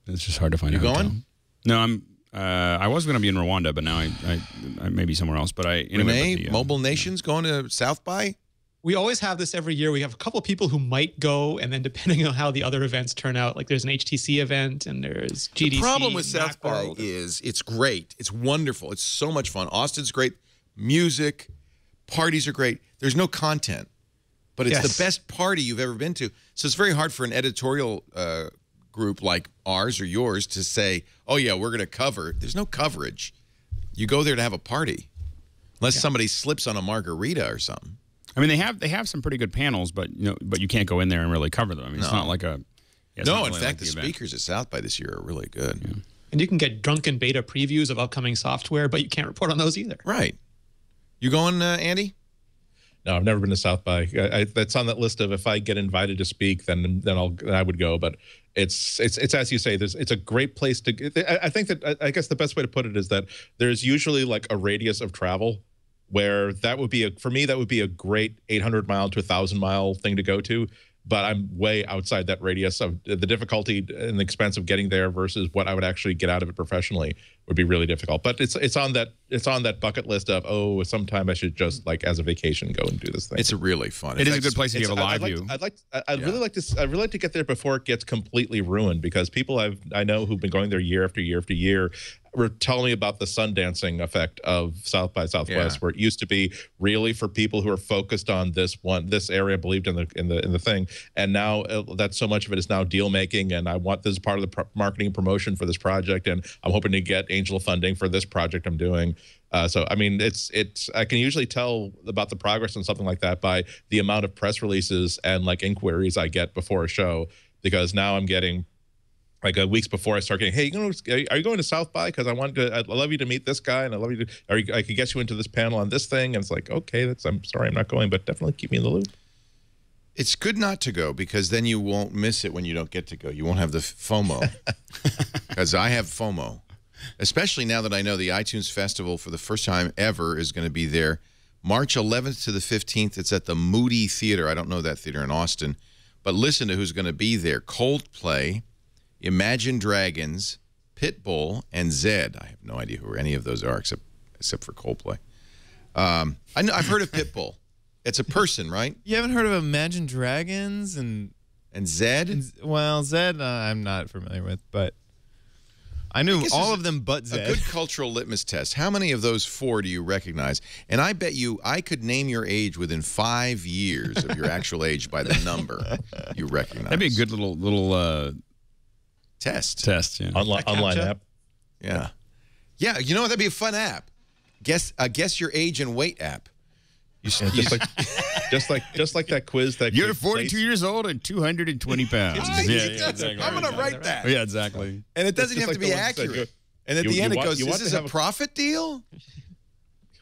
It's just hard to find a hotel. You going? No, I was going to be in Rwanda, but now I may be somewhere else. But Renee, Mobile Nation's going to South by? We always have this every year. We have a couple of people who might go, and then depending on how the other events turn out, like there's an HTC event and there's GDC. The problem with South by is it's great. It's wonderful. It's so much fun. Austin's great. Music, parties are great. There's no content, but it's the best party you've ever been to. So it's very hard for an editorial group like ours or yours to say, oh, yeah, we're going to cover. There's no coverage. You go there to have a party, unless somebody slips on a margarita or something. I mean, they have some pretty good panels, but you can't go in there and really cover them. I mean, it's not like a no. In fact, the speakers at South by this year are really good. Yeah. And you can get drunken beta previews of upcoming software, but you can't report on those either. Right. You going, Andy? No, I've never been to South by. That's on that list of if I get invited to speak, then I would go. But it's as you say. It's a great place to. I think that I guess the best way to put it is that there's usually like a radius of travel where that would be for me that would be a great 800-mile to 1,000-mile thing to go to. But I'm way outside that radius of the difficulty and the expense of getting there versus what I would actually get out of it professionally would be really difficult. But it's on that bucket list of sometime I should just like as a vacation go and do this thing. It's really fun. It is a good place to have a live view. I'd really like to get there before it gets completely ruined, because people I know who've been going there year after year after year were telling me about the sundancing effect of South by Southwest, where it used to be really for people who are focused on this area, believed in the thing, and now that so much of it is now deal making, and I want this part of the marketing promotion for this project, and I'm hoping to get angel funding for this project I'm doing. So I mean, I can usually tell about the progress on something like that by the amount of press releases and like inquiries I get before a show, because now I'm getting like weeks before I start getting, hey, are you going to South by? Because I'd love you to meet this guy, and I could get you into this panel on this thing. And it's like, okay, I'm sorry, I'm not going, but definitely keep me in the loop. It's good not to go, because then you won't miss it when you don't get to go. You won't have the FOMO, because I have FOMO, especially now that I know the iTunes Festival for the first time ever is going to be there. March 11th to the 15th. It's at the Moody Theater. I don't know that theater in Austin, but listen to who's going to be there. Coldplay, Imagine Dragons, Pitbull, and Zed. I have no idea who any of those are except for Coldplay. I've heard of Pitbull. It's a person, right? You haven't heard of Imagine Dragons and Zed? Well, Zed I'm not familiar with, but I knew all of them but Zed. A good cultural litmus test. How many of those four do you recognize? And I bet you I could name your age within 5 years of your actual age by the number you recognize. That'd be a good little test, yeah. Online app. Yeah. Yeah, you know what? That'd be a fun app. Guess your age and weight app. Just like that quiz that you're 42 years old and 220 pounds. Exactly. I'm going to write that. Yeah, exactly. And it doesn't have to be accurate. And at the end it goes, is this a profit deal?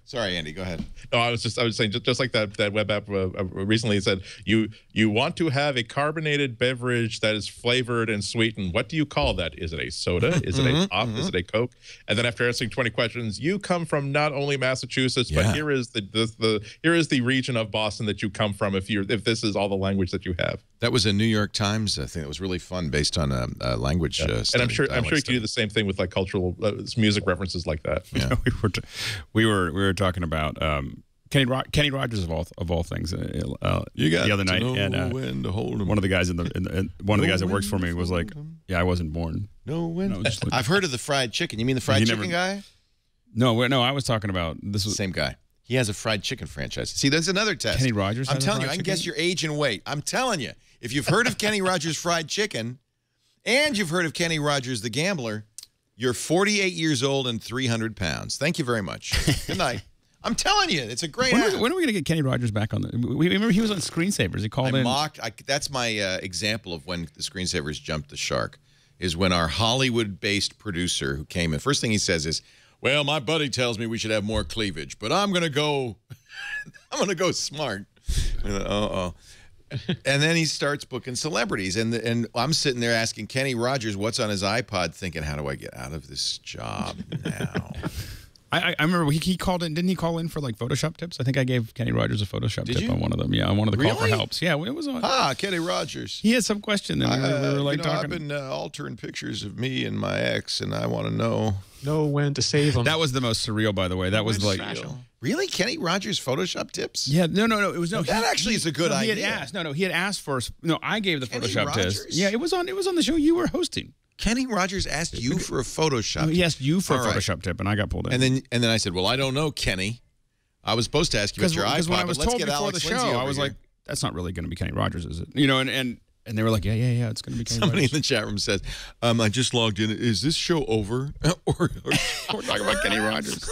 Sorry, Andy. Go ahead. No, I was saying just like that web app recently said you want to have a carbonated beverage that is flavored and sweetened. What do you call that? Is it a soda? Is it a pop? Is it a Coke? And then after answering 20 questions, you come from not only Massachusetts, but here is the region of Boston that you come from. If this is all the language that you have. That was a New York Times thing. It was really fun, based on a language. And I'm sure you can do the same thing with like cultural music references like that. Yeah. we were talking about Kenny Rogers of all things the other night, and one of the guys one of the guys that works for me was like, "Yeah, I wasn't born." I've heard of the fried chicken. You mean the fried chicken guy? No, I was talking about this was same guy. He has a fried chicken franchise. See, that's another test. Kenny Rogers. I'm telling you, I can guess your age and weight. I'm telling you, if you've heard of Kenny Rogers fried chicken, and you've heard of Kenny Rogers the gambler, you're 48 years old and 300 pounds. Thank you very much. Good night. I'm telling you, it's a great when are we going to get Kenny Rogers back on? Remember he was on Screensavers. He called in. That's my example of when the Screensavers jumped the shark, is when our Hollywood-based producer who came in, first thing he says is, well, my buddy tells me we should have more cleavage, but I'm going to go I'm going to go smart. And then he starts booking celebrities, and I'm sitting there asking Kenny Rogers what's on his iPod, thinking, how do I get out of this job now? I remember he called in. Didn't he call in for like Photoshop tips? I think I gave Kenny Rogers a Photoshop tip on one of them. Yeah, on one of the call for helps. Yeah, it was on. Kenny Rogers. He had some question, and we were like talking. I've been altering pictures of me and my ex, and I want to know when to save them. That was the most surreal, by the way. That was like. Really? Kenny Rogers Photoshop tips? Yeah, no. It was that actually is a good idea. He had asked. He had asked for. No, I gave the Photoshop tips. Yeah, it was on the show you were hosting. Kenny Rogers asked you for a Photoshop tip. He asked you for a Photoshop tip, and I got pulled in. And then I said, well, I don't know, Kenny. I was supposed to ask you about your iPod, because when I was let's told get before Alex the show, I was like, that's not really going to be Kenny Rogers, is it? And they were like, yeah, it's going to be Kenny Somebody Rogers. in the chat room says, I just logged in. Is this show over? or we're talking about Kenny Rogers.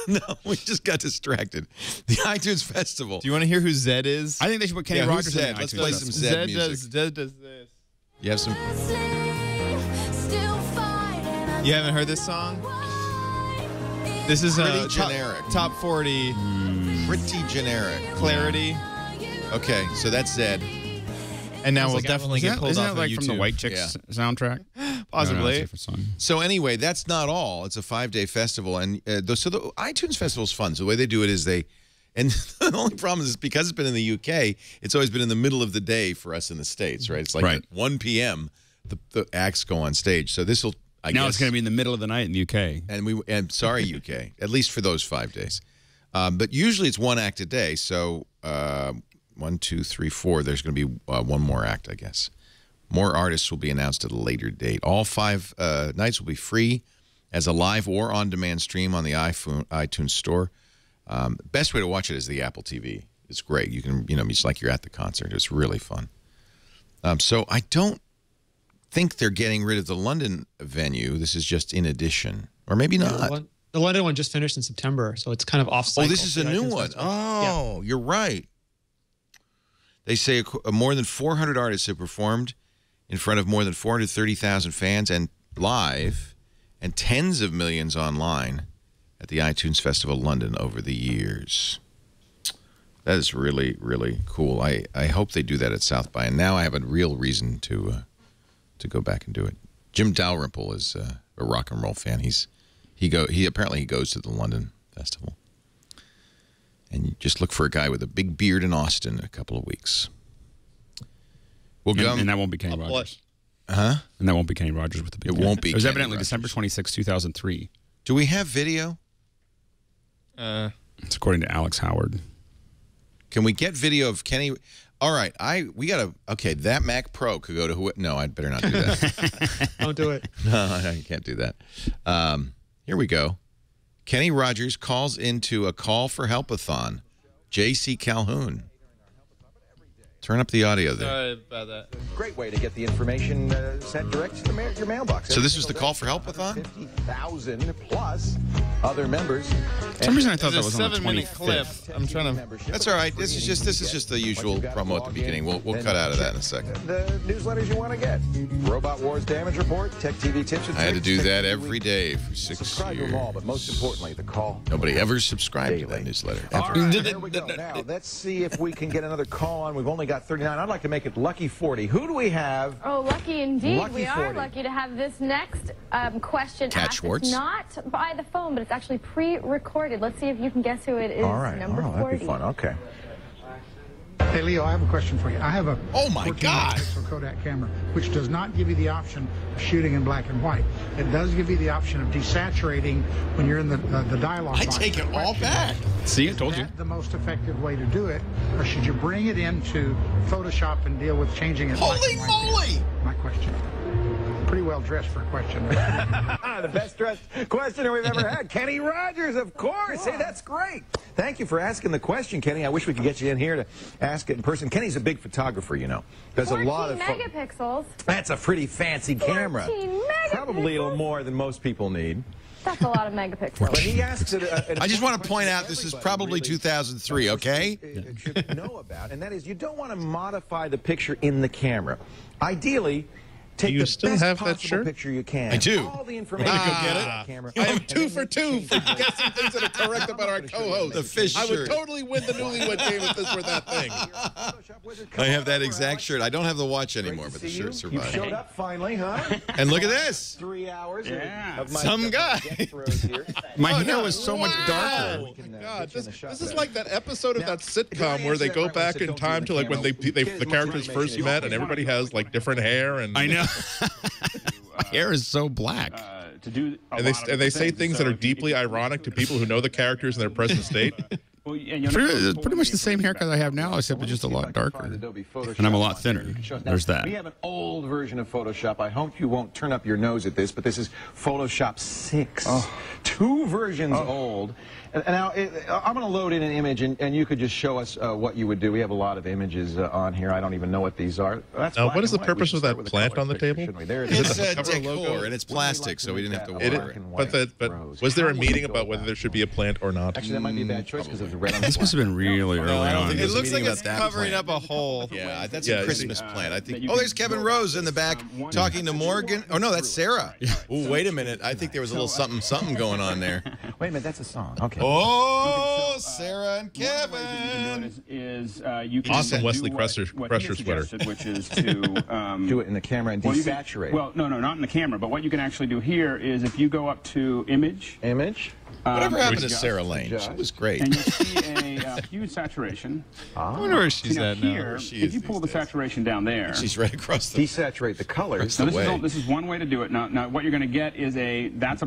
No, we just got distracted. The iTunes Festival. Do you want to hear who Zed is? I think they should put Kenny Rogers in the Let's iTunes play some Zed music. Zed does this. You have some... You haven't heard this song? This is pretty generic. Top 40. Pretty generic. Clarity. Okay, so that's Zed. And now we'll definitely get pulled off of like YouTube. from the White Chicks soundtrack? Possibly. So anyway, that's not all. It's a 5-day festival, and so the iTunes Festival is fun. So the way they do it is and the only problem is because it's been in the UK, it's always been in the middle of the day for us in the States, right? It's like at 1 p.m. the acts go on stage. So this will, I guess, it's going to be in the middle of the night in the UK. And sorry, UK, at least for those 5 days. But usually it's one act a day. So 1, 2, 3, 4. There's going to be one more act, I guess. More artists will be announced at a later date. All 5 nights will be free as a live or on-demand stream on the iTunes Store. Best way to watch it is the Apple TV. It's great. You can, it's like you're at the concert. It's really fun. So I don't think they're getting rid of the London venue. This is just in addition, or maybe not. The London one just finished in September, so it's kind of off cycle. Oh, this is a new one. Oh, you're right. They say more than 400 artists have performed in front of more than 430,000 fans and live, and tens of millions online at the iTunes Festival London over the years. That is really, really cool. I hope they do that at South by, and now I have a real reason to go back and do it. Jim Dalrymple is a rock and roll fan. He apparently goes to the London Festival. And you just look for a guy with a big beard in Austin in a couple of weeks. And that won't be Kenny Rogers. Huh? And that won't be Kenny Rogers with the big beard. It won't be. It was Kenny evidently Rogers. December 26, 2003. Do we have video? It's according to Alex Howard. Can we get video of Kenny? All right, okay, that Mac Pro could go to who? No, I'd better not do that. Don't do it. No, I can't do that. Here we go. Kenny Rogers calls into a call for help-a-thon. J.C. Calhoun. Turn up the audio there. Sorry about that. Great way to get the information sent direct to your mailbox. So this was the call for help with on? 50,000 plus other members. For some reason I thought that There's was a on the 7-minute 25th. clip. I'm trying to. That's all right. This is just the usual promo at the beginning. We'll cut out of that in a second. The newsletters you want to get. Robot Wars Damage Report, Tech TV tips and I had to tricks, do that Tech TV every Week. day for 6 Subscribe to them all, years. but most importantly, the call. Nobody ever subscribed to that newsletter. All Ever. right, here we go. Now, let's see if we can get another call on. We've only got 39. I'd like to make it lucky 40. Who do we have? Oh, lucky indeed. Lucky we are 40. lucky to have this next question Cat asked. Schwartz? It's not by the phone, but it's actually pre-recorded. Let's see if you can guess who it is. All right. Number 40. That'd be fun. Okay. Hey, Leo, I have a question for you. I have a Oh, my 14 God. megapixel Kodak camera, which does not give you the option of shooting in black and white. It does give you the option of desaturating when you're in the dialogue I box. take it all back. See, I Is told you. that the most effective way to do it, or should you bring it into Photoshop and deal with changing it? black Holy and white? moly! My question. Pretty well dressed for a question. The best dressed questioner we've ever had, Kenny Rogers, of course. Hey, that's great. Thank you for asking the question, Kenny. I wish we could get you in here to ask it in person. Kenny's a big photographer, you know. Does a 14 lot of megapixels. That's a pretty fancy camera. 14 megapixels. Probably a little more than most people need. That's a lot of megapixels. But he asks it. I just want to point out this is probably 2003, okay? Should know about, and that is you don't want to modify the picture in the camera. Ideally, take You the still best have that possible shirt? picture you can. I do. All the information. Wanna go you get can it? on the camera. I am And 2 then for you 2 change for the guessing things that are correct about our co-host. The fish I would shirt. totally win the newlywed game if this were that thing. I have that exact shirt. I don't have the watch anymore, but the shirt You survived. showed up finally, huh? And look at this. 3 hours Yeah. of my Some guy. guest throws here. My hair was so much darker. Oh my God! get you in the This shot is better. like that episode of Now, that if you sitcom where they answer go that right, back so in don't do time the to like when camera. the Get as characters much first information met as and you everybody want. has like different hair and I know. My hair is so black. To do and they say things that are deeply ironic to people who know the characters in their present state. Pretty much the same haircut I have now, except it's just a lot darker. And I'm a lot thinner. There's that. We have an old version of Photoshop. I hope you won't turn up your nose at this, but this is Photoshop 6. 2 versions old. And now, I'm going to load in an image, and you could just show us what you would do. We have a lot of images on here. I don't even know what these are. That's Now, black what is and the white. We purpose should of that start with the plant color on the picture, table? shouldn't we? There it It's is. the cover decor, logo? and it's plastic, so we didn't have to It, water it. but was there a meeting about whether there should be a plant or not? Actually, that might be a bad choice because of the red on the This must have been really early on. It looks like It's that covering plant. up a hole. Yeah, that's Yeah, a I Christmas see. plant. I think. Oh, there's Kevin Rose in the back talking to Morgan. Oh no, that's Sarah. Oh, wait a minute. I think there was a little something going on there. Wait a minute, that's a song. Okay. Oh, Sarah and Kevin. is you can Awesome do Wesley what Crusher he sweater. suggested, which is to Do it in the camera and well, you can- desaturate. well, no, not in the camera, but what you can actually do here is if you go up to image, Image. Whatever happened to adjust, Sarah Lane? She was great. and you'll see a huge saturation. I wonder where she's Now at now. here, she if is you pull the these days. saturation down there. She's right across the. Desaturate the colors. Now, the way. this is one way to do it. Now what you're going to get is a black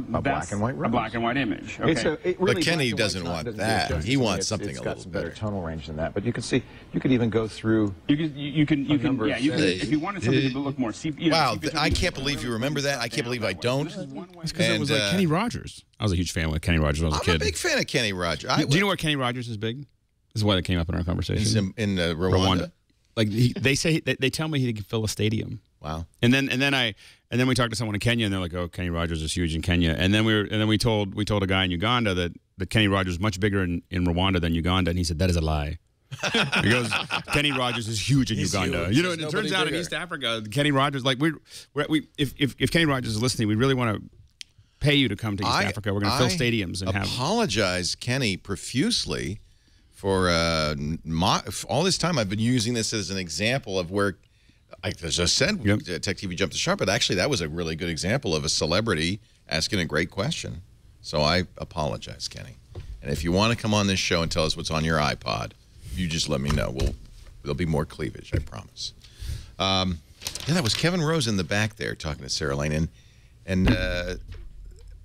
and white a rose. black and white image. Okay. But Kenny doesn't want that. He wants something it's a got little some better better. tonal range than that. But you can see, you could even go through. you can number yeah of you can settings. if you wanted something to look more Wow, I can't believe you remember that. I can't believe I don't. Because it was like Kenny Rogers. I was a huge fan of Kenny Rogers when I was a I'm a kid. big fan of Kenny Rogers. Do you know where Kenny Rogers is big? This is why that came up in our conversation. in Rwanda? Like they say, they tell me he can fill a stadium. Wow. And then we talked to someone in Kenya, and they're like, "Oh, Kenny Rogers is huge in Kenya." And then we told a guy in Uganda that Kenny Rogers is much bigger in Rwanda than Uganda, and he said that is a lie. He goes, Kenny Rogers is huge in Uganda. huge. You know, There's and it nobody turns out in bigger. East Africa, Kenny Rogers, like if Kenny Rogers is listening, we really want to pay you to come to East Africa. We're going to fill stadiums and have. Apologize, Kenny, profusely for all this time. I've been using this as an example of where, like I just said, Tech TV jumped the shark, but actually that was a really good example of a celebrity asking a great question. So I apologize, Kenny. And if you want to come on this show and tell us what's on your iPod, you just let me know. There'll be more cleavage, I promise. Yeah, that was Kevin Rose in the back there talking to Sarah Lane, and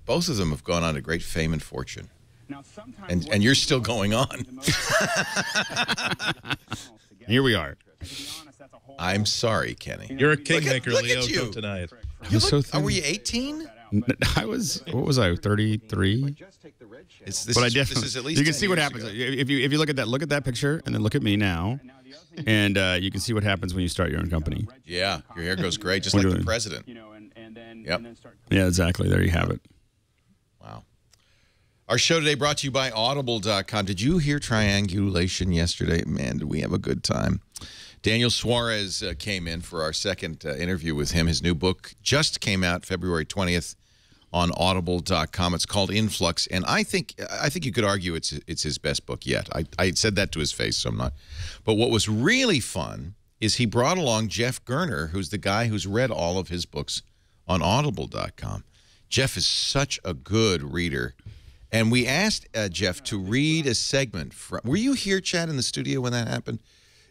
both of them have gone on to great fame and fortune. Now, sometimes And you're still going on. Here we are. I'm sorry, Kenny. You're a kingmaker, look Leo. at you. Till tonight. I was so thin. Were you 18? I was. What was I? 33. This But I is definitely. at least You can 10 see what years happens ago. if you look at that. Look at that picture, and then look at me now. and you can see what happens when you start your own company. Yeah, your hair goes great, just like the president. Yep. Yeah, exactly. There you have it. Wow. Our show today brought to you by Audible.com. Did you hear Triangulation yesterday? Man, did we have a good time. Daniel Suarez came in for our second interview with him. His new book just came out February 20th on Audible.com. It's called Influx, and I think you could argue it's his best book yet. I said that to his face, so I'm not. But what was really fun is he brought along Jeff Gerner, who's the guy who's read all of his books on Audible.com. Jeff is such a good reader. And we asked Jeff to read a segment from. Were you here, Chad, in the studio when that happened?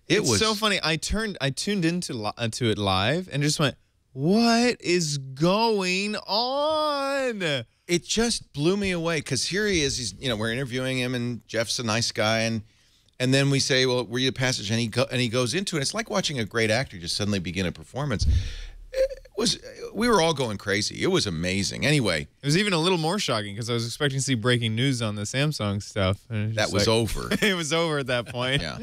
It was so funny. I tuned into it live and just went, "What is going on?" It just blew me away because here he is. He's we're interviewing him, and Jeff's a nice guy, and then we say, "Well, read a passage," and he goes into it. It's like watching a great actor just suddenly begin a performance. We were all going crazy. It was amazing. Anyway, it was even a little more shocking because I was expecting to see breaking news on the Samsung stuff. And that was over. It was over at that point. Yeah.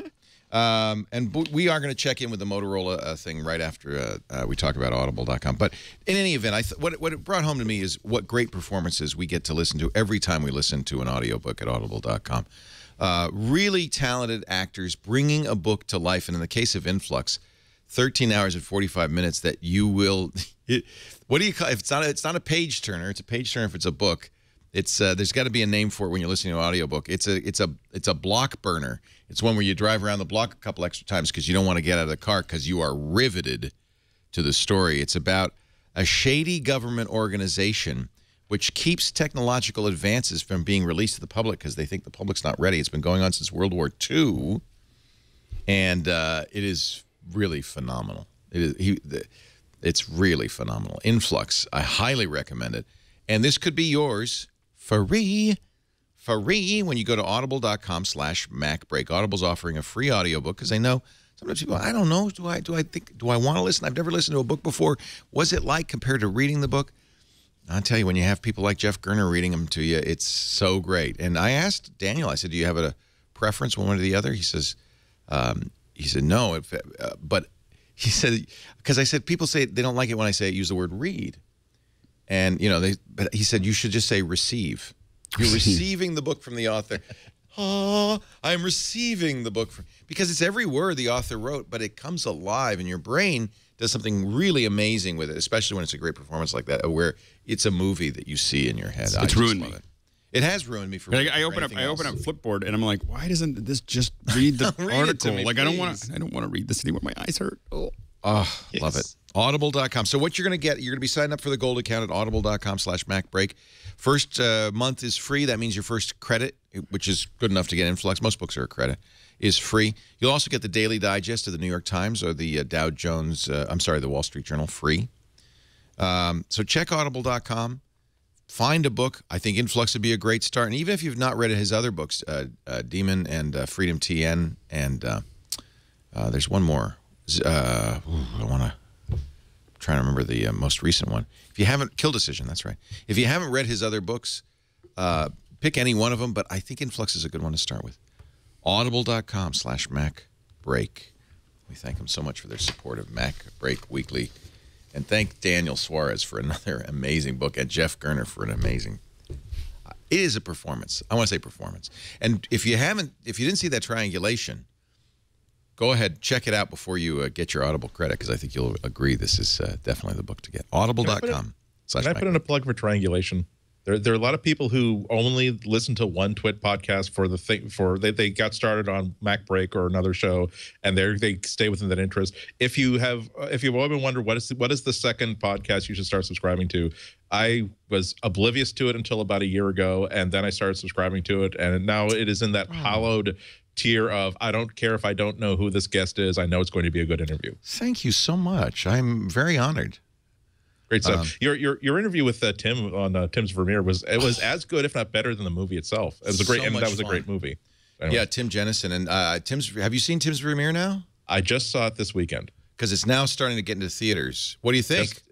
And we are going to check in with the Motorola thing right after we talk about Audible.com. But in any event, what it brought home to me is what great performances we get to listen to every time we listen to an audiobook at Audible.com. Really talented actors bringing a book to life. And in the case of Influx, 13 hours and 45 minutes that you will what do you call it? It's not a page turner. It's a page turner if it's a book. It's there's got to be a name for it when you're listening to an audiobook. It's a block burner. It's one where you drive around the block a couple extra times because you don't want to get out of the car because you are riveted to the story. It's about a shady government organization which keeps technological advances from being released to the public because they think the public's not ready. It's been going on since World War II, and it is really phenomenal. It's really phenomenal. Influx, I highly recommend it. And this could be yours free when you go to audible.com/MacBreak. Audible's offering a free audiobook because they know sometimes people, I don't know, do I want to listen? I've never listened to a book before. What's it like compared to reading the book? I'll tell you, when you have people like Jeff Gerner reading them to you, it's so great. And I asked Daniel, I said, do you have a preference one or the other? He said no, but he said, because I said, people say they don't like it when I use the word read. And, but he said, you should just say receive. You're receiving the book from the author. Oh, I'm receiving the book. Because it's every word the author wrote, but it comes alive, and your brain does something really amazing with it, especially when it's a great performance like that, where it's a movie that you see in your head. It's ruined me. It has ruined me for. I open up Flipboard, and I'm like, why doesn't this just read the article? Me, like, I don't want to read this anymore. My eyes hurt. Oh, yes. Love it. Audible.com. So what you're going to get, you're going to be signed up for the Gold account at audible.com/MacBreak. First month is free. That means your first credit, which is good enough to get Influx. Most books are a credit, is free. You'll also get the daily digest of the New York Times or the the Wall Street Journal free. So check audible.com. Find a book. I think Influx would be a great start. And even if you've not read his other books, Demon and Freedom TN, and there's one more. I want to try to remember the most recent one. If you haven't, Kill Decision, that's right. If you haven't read his other books, pick any one of them, but I think Influx is a good one to start with. Audible.com/MacBreak. We thank them so much for their support of MacBreak Weekly. And thank Daniel Suarez for another amazing book, and Jeff Gerner for an amazing. It is a performance. I want to say performance. And if you didn't see that triangulation, go ahead, check it out before you get your Audible credit, because I think you'll agree this is definitely the book to get. Audible.com. Can I put in a plug for triangulation? There are a lot of people who only listen to one Twit podcast they got started on MacBreak or another show, and they stay within that interest. If you've ever wondered what is the second podcast you should start subscribing to, I was oblivious to it until about a year ago, and then I started subscribing to it, and now it is in that hallowed tier of I don't care if I don't know who this guest is. I know it's going to be a good interview. Thank you so much. I'm very honored. Great stuff. Your interview with Tim on Tim's Vermeer was as good, if not better, than the movie itself. It was a great, that was a great movie. Anyway. Yeah, Tim Jennison and have you seen Tim's Vermeer now? I just saw it this weekend because it's now starting to get into theaters. What do you think?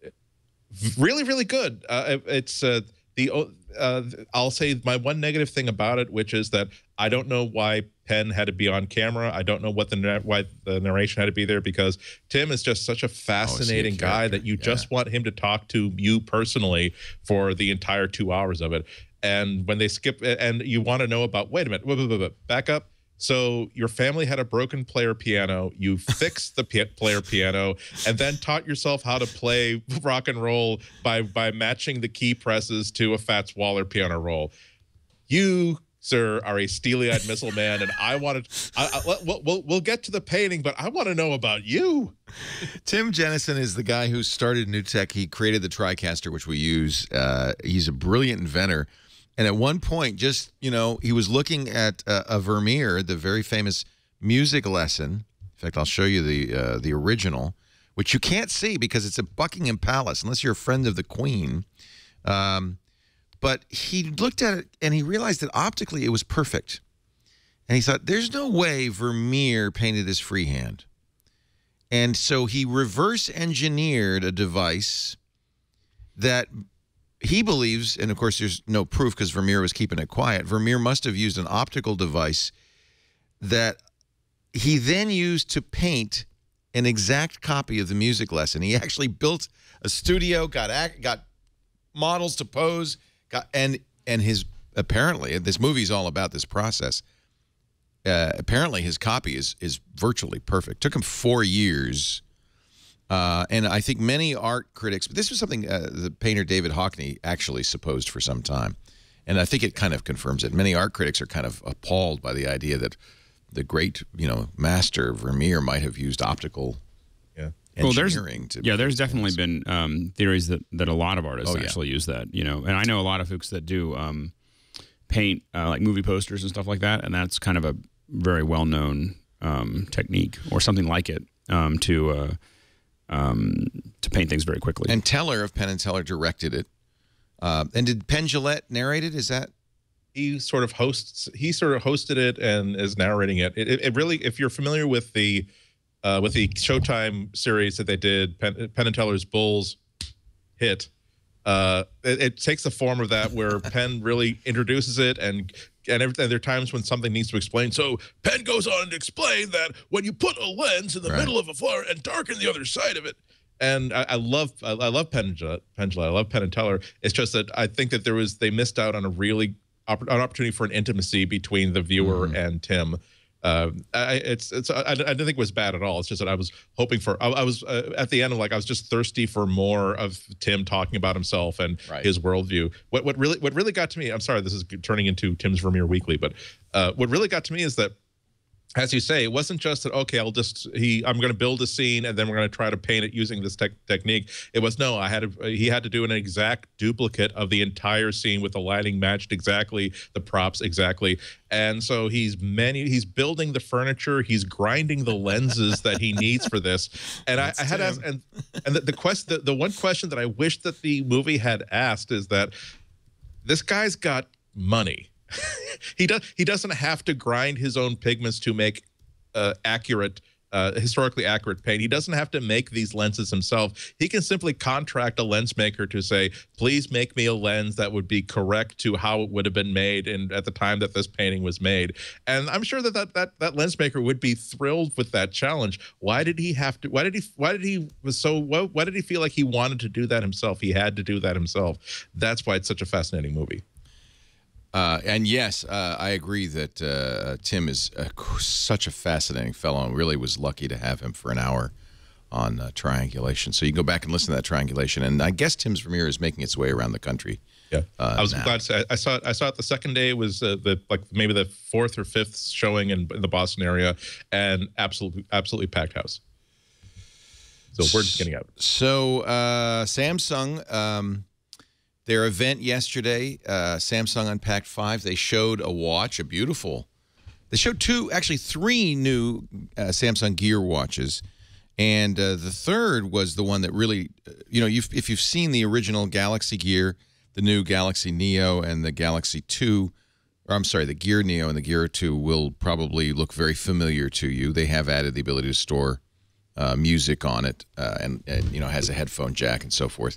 Really, really good. It's the I'll say my one negative thing about it, which is that I don't know why Penn had to be on camera. I don't know why the narration had to be there, because Tim is just such a fascinating guy that you just want him to talk to you personally for the entire 2 hours of it. And when they skip, and you want to know about, wait a minute, back up. So your family had a broken player piano. You fixed the player piano, and then taught yourself how to play rock and roll by matching the key presses to a Fats Waller piano roll. You, sir, are a steely-eyed missile man, and I wanted. We'll get to the painting, but I want to know about you. Tim Jennison is the guy who started New Tech. He created the TriCaster, which we use. He's a brilliant inventor. And at one point, just, you know, he was looking at a Vermeer, the very famous music lesson. In fact, I'll show you the original, which you can't see because it's at Buckingham Palace, unless you're a friend of the Queen. But he looked at it, and he realized that optically it was perfect. And he thought, there's no way Vermeer painted this freehand. And so he reverse engineered a device that he believes, and of course there's no proof because Vermeer was keeping it quiet, Vermeer must have used an optical device that he then used to paint an exact copy of the music lesson. He actually built a studio, got models to pose, and his, apparently, this movie's all about this process. Apparently his copy is virtually perfect. Took him 4 years. And I think many art critics, but this was something the painter David Hockney actually supposed for some time. And I think it kind of confirms it. Many art critics are kind of appalled by the idea that the great, you know, master Vermeer might have used optical engineering. There's definitely been theories that a lot of artists actually use that, you know. And I know a lot of folks that do paint like movie posters and stuff like that. And that's kind of a very well-known technique or something like it to paint things very quickly. And Teller of Penn and Teller directed it. And did Penn Jillette narrate it? Is that? He sort of hosted it and is narrating it. It really, if you're familiar with the Showtime series that they did, Penn and Teller's Bulls hit, it takes the form of that, where Penn really introduces it, and there are times when something needs to explain. So Penn goes on to explain that when you put a lens in the middle of a flower and darken the other side of it. And I love Penn and Jillette. I love Penn and Teller. It's just that I think that they missed out on a really an opportunity for an intimacy between the viewer and Tim. I didn't think it was bad at all. It's just that I was hoping for. I was at the end, I was just thirsty for more of Tim talking about himself and his worldview. What really got to me. I'm sorry, this is turning into Tim's Vermeer Weekly, but what really got to me is that, as you say, it wasn't just that, okay, I'm going to build a scene and then we're going to try to paint it using this technique. It was, no, he had to do an exact duplicate of the entire scene with the lighting matched exactly, the props exactly. And so he's building the furniture, he's grinding the lenses that he needs for this. And I had asked, and the one question that I wish that the movie had asked is that this guy's got money. He doesn't have to grind his own pigments to make historically accurate paint. He doesn't have to make these lenses himself. He can simply contract a lens maker to say, please make me a lens that would be correct to how it would have been made at the time that this painting was made. And I'm sure that lens maker would be thrilled with that challenge. Why did he have to? Why did he feel like he wanted to do that himself? He had to do that himself. That's why it's such a fascinating movie. And yes, I agree that Tim is such a fascinating fellow, and really was lucky to have him for an hour on Triangulation. So you can go back and listen to that Triangulation, and I guess Tim's Vermeer is making its way around the country. Yeah, I was glad to say I saw it the second day. It was maybe the 4th or 5th showing in the Boston area, and absolutely packed house. So we're getting out. So Samsung. Their event yesterday, Samsung Unpacked 5, they showed a watch, they showed three new Samsung Gear watches. And the third was the one that really, if you've seen the original Galaxy Gear, the new Galaxy Neo and the Galaxy 2, or I'm sorry, the Gear Neo and the Gear 2 will probably look very familiar to you. They have added the ability to store music on it and has a headphone jack and so forth.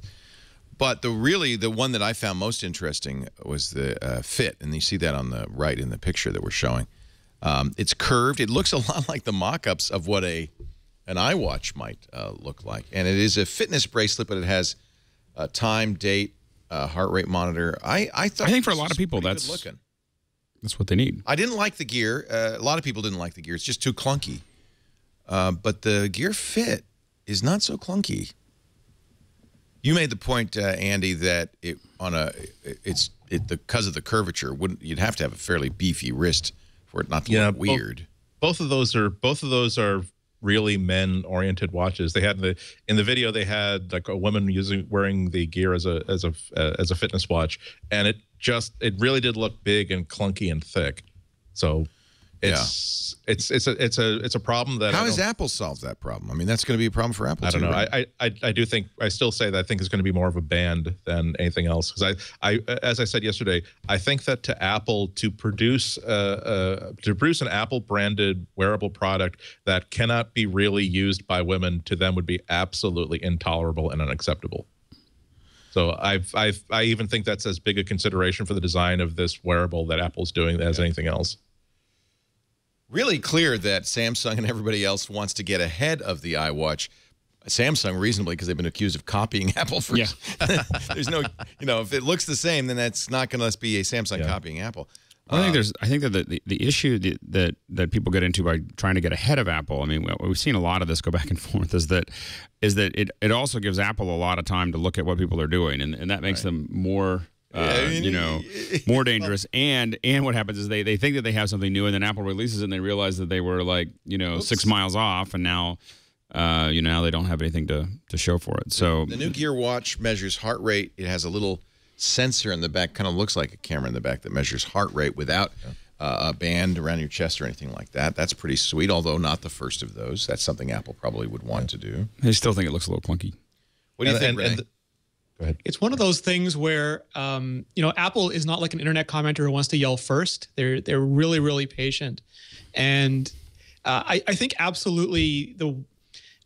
But the one that I found most interesting was the fit, and you see that on the right in the picture that we're showing. It's curved. It looks a lot like the mock-ups of what an iWatch might look like. And it is a fitness bracelet, but it has a time, date, heart rate monitor. I think for a lot of people that's what they need. I didn't like the gear. A lot of people didn't like the gear. It's just too clunky. But the gear fit is not so clunky. You made the point, Andy, that because of the curvature, you'd have to have a fairly beefy wrist for it not to look weird. Both of those are really men-oriented watches. They had in the video they had like a woman wearing the gear as a fitness watch, and it really did look big and clunky and thick. So it's a problem that how has Apple solved that problem? I mean, that's going to be a problem for Apple. I don't know. Right? I still say that I think it's going to be more of a band than anything else, because as I said yesterday, I think that to Apple to produce an Apple branded wearable product that cannot be really used by women, to them would be absolutely intolerable and unacceptable. So I even think that's as big a consideration for the design of this wearable that Apple's doing as anything else. Really clear that Samsung and everybody else wants to get ahead of the iWatch. Samsung reasonably, because they've been accused of copying Apple. There's no, if it looks the same, then that's not going to be a Samsung copying Apple. I think that the issue that people get into by trying to get ahead of Apple, I mean, we've seen a lot of this go back and forth, is that it also gives Apple a lot of time to look at what people are doing, and that makes them more more dangerous. And what happens is they think that they have something new, and then Apple releases it and they realize that they were like 6 miles off, and now now they don't have anything to show for it. So the new Gear Watch measures heart rate. It has a little sensor in the back, kind of looks like a camera in the back, that measures heart rate without a band around your chest or anything like that. That's pretty sweet, although not the first of those. That's something Apple probably would want to do. I still think it looks a little clunky. What do you think, Renee? Go ahead. It's one of those things where, Apple is not like an internet commenter who wants to yell first. They're really, really patient. And I think absolutely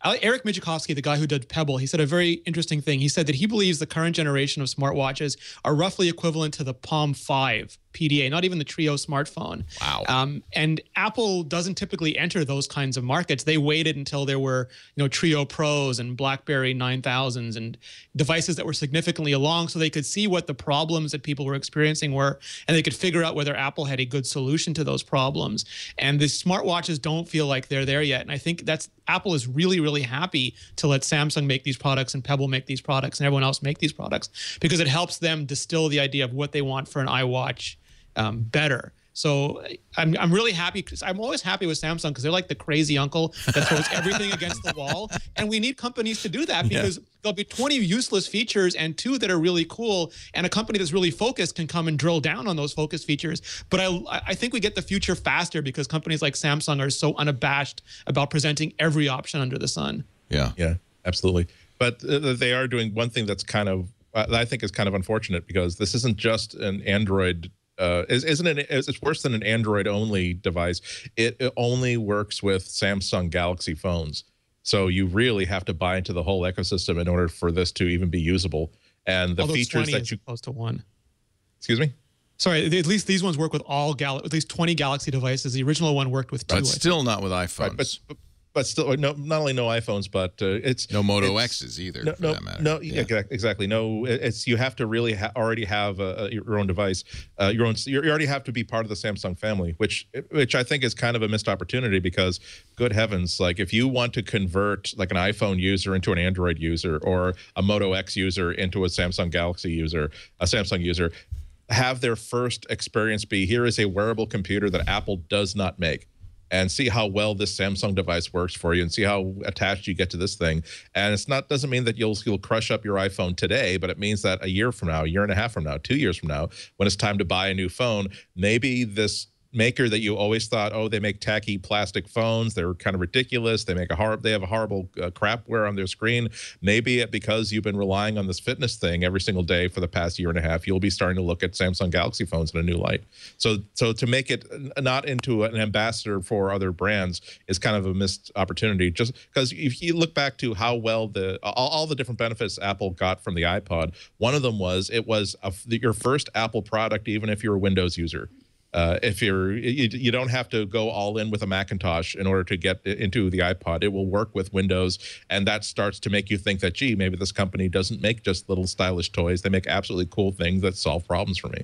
Eric Mijakowski, the guy who did Pebble, he said a very interesting thing. He said that he believes the current generation of smartwatches are roughly equivalent to the Palm 5 PDA, not even the Trio smartphone. Wow. And Apple doesn't typically enter those kinds of markets. They waited until there were, Trio Pros and BlackBerry 9000s and devices that were significantly along, so they could see what the problems that people were experiencing were, and they could figure out whether Apple had a good solution to those problems. And the smartwatches don't feel like they're there yet. And I think Apple is really, really happy to let Samsung make these products and Pebble make these products and everyone else make these products, because it helps them distill the idea of what they want for an iWatch better. So I'm really happy, because I'm always happy with Samsung, because they're like the crazy uncle that throws everything against the wall. And we need companies to do that, because there'll be 20 useless features and 2 that are really cool. And a company that's really focused can come and drill down on those focus features. But I think we get the future faster, because companies like Samsung are so unabashed about presenting every option under the sun. Yeah, absolutely. But they are doing one thing that's kind of, I think is kind of unfortunate, because this isn't just an Android. It's worse than an Android-only device. It only works with Samsung Galaxy phones. So you really have to buy into the whole ecosystem in order for this to even be usable. And the features that you opposed to one. Excuse me? Sorry, at least these ones work with at least 20 Galaxy devices. The original one worked with 2. But still not with iPhones. Right, but still, not only no iPhones, but it's no Moto X's either, for that matter. No, exactly. No, you have to really already have your own device. You already have to be part of the Samsung family, which I think is kind of a missed opportunity, because, good heavens, like if you want to convert like an iPhone user into an Android user, or a Moto X user into a Samsung Galaxy user, a Samsung user, have their first experience be, here is a wearable computer that Apple does not make, and see how well this Samsung device works for you, and see how attached you get to this thing. And doesn't mean that you'll crush up your iPhone today, but it means that a year from now, a year and a half from now, 2 years from now, when it's time to buy a new phone, maybe this maker that you always thought, oh, they make tacky plastic phones. They're kind of ridiculous. They have a horrible crapware on their screen. Maybe because you've been relying on this fitness thing every single day for the past year and a half, you'll be starting to look at Samsung Galaxy phones in a new light. So to make it not into an ambassador for other brands is kind of a missed opportunity. Just because if you look back to how well all the different benefits Apple got from the iPod, one of them was it was your first Apple product, even if you're a Windows user. If you don't have to go all in with a Macintosh in order to get into the iPod. It will work with Windows, and that starts to make you think that, gee, maybe this company doesn't make just little stylish toys. They make absolutely cool things that solve problems for me.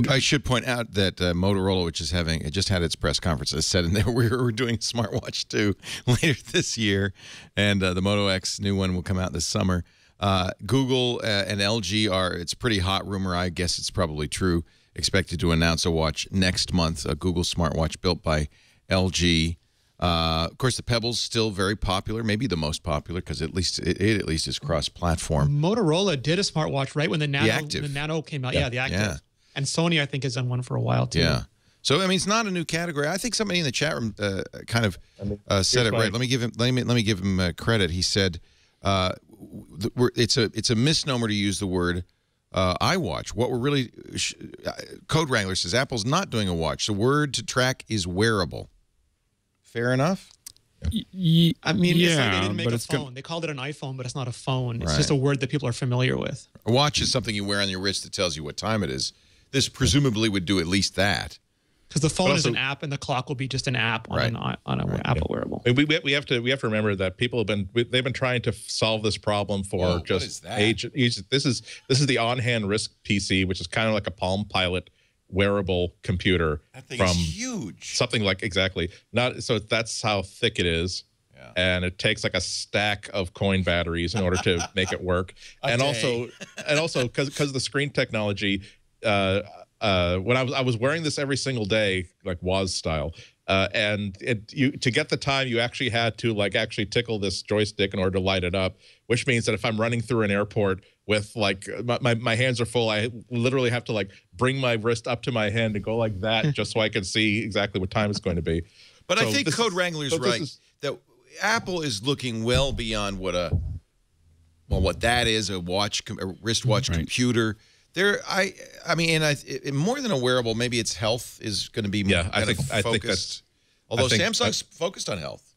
I should point out that Motorola, which is it just had its press conference, has said in there we're doing a smartwatch 2 later this year, and the Moto X new one will come out this summer. Google and LG it's a pretty hot rumor. I guess it's probably true. Expected to announce a watch next month, a Google smartwatch built by LG. Of course, the Pebble's still very popular, maybe the most popular, because it at least is cross-platform. Motorola did a smartwatch right when the Nano came out. Yeah, the Active. Yeah. And Sony, I think, has done one for a while too. Yeah. So I mean, it's not a new category. I think somebody in the chat room kind of said it right. Let me give him credit. He said it's a misnomer to use the word iWatch. What we're really Code Wrangler says Apple's not doing a watch. The word to track is wearable. Fair enough. I mean, it's like they didn't make a phone. They called it an iPhone, but it's not a phone. It's just a word that people are familiar with. A watch is something you wear on your wrist that tells you what time it is. This presumably would do at least that. Because the phone is an app, and the clock will be just an app on an Apple wearable. We have to remember that people they've been trying to solve this problem for age. This is the on-hand wrist PC, which is kind of like a Palm Pilot wearable computer. That thing is huge. Something like so that's how thick it is. Yeah. And it takes like a stack of coin batteries in order to make it work. Also because the screen technology. When I was wearing this every single day, like Woz style, and to get the time, you actually had to actually tickle this joystick in order to light it up, which means that if I'm running through an airport with my hands are full, I literally have to bring my wrist up to my hand and go like that just so I can see exactly what time it's going to be. But I think Code Wrangler's right that Apple is looking well beyond what that is, a wristwatch computer. I mean, more than a wearable, maybe its health is going to be I think that's. Although Samsung's focused on health.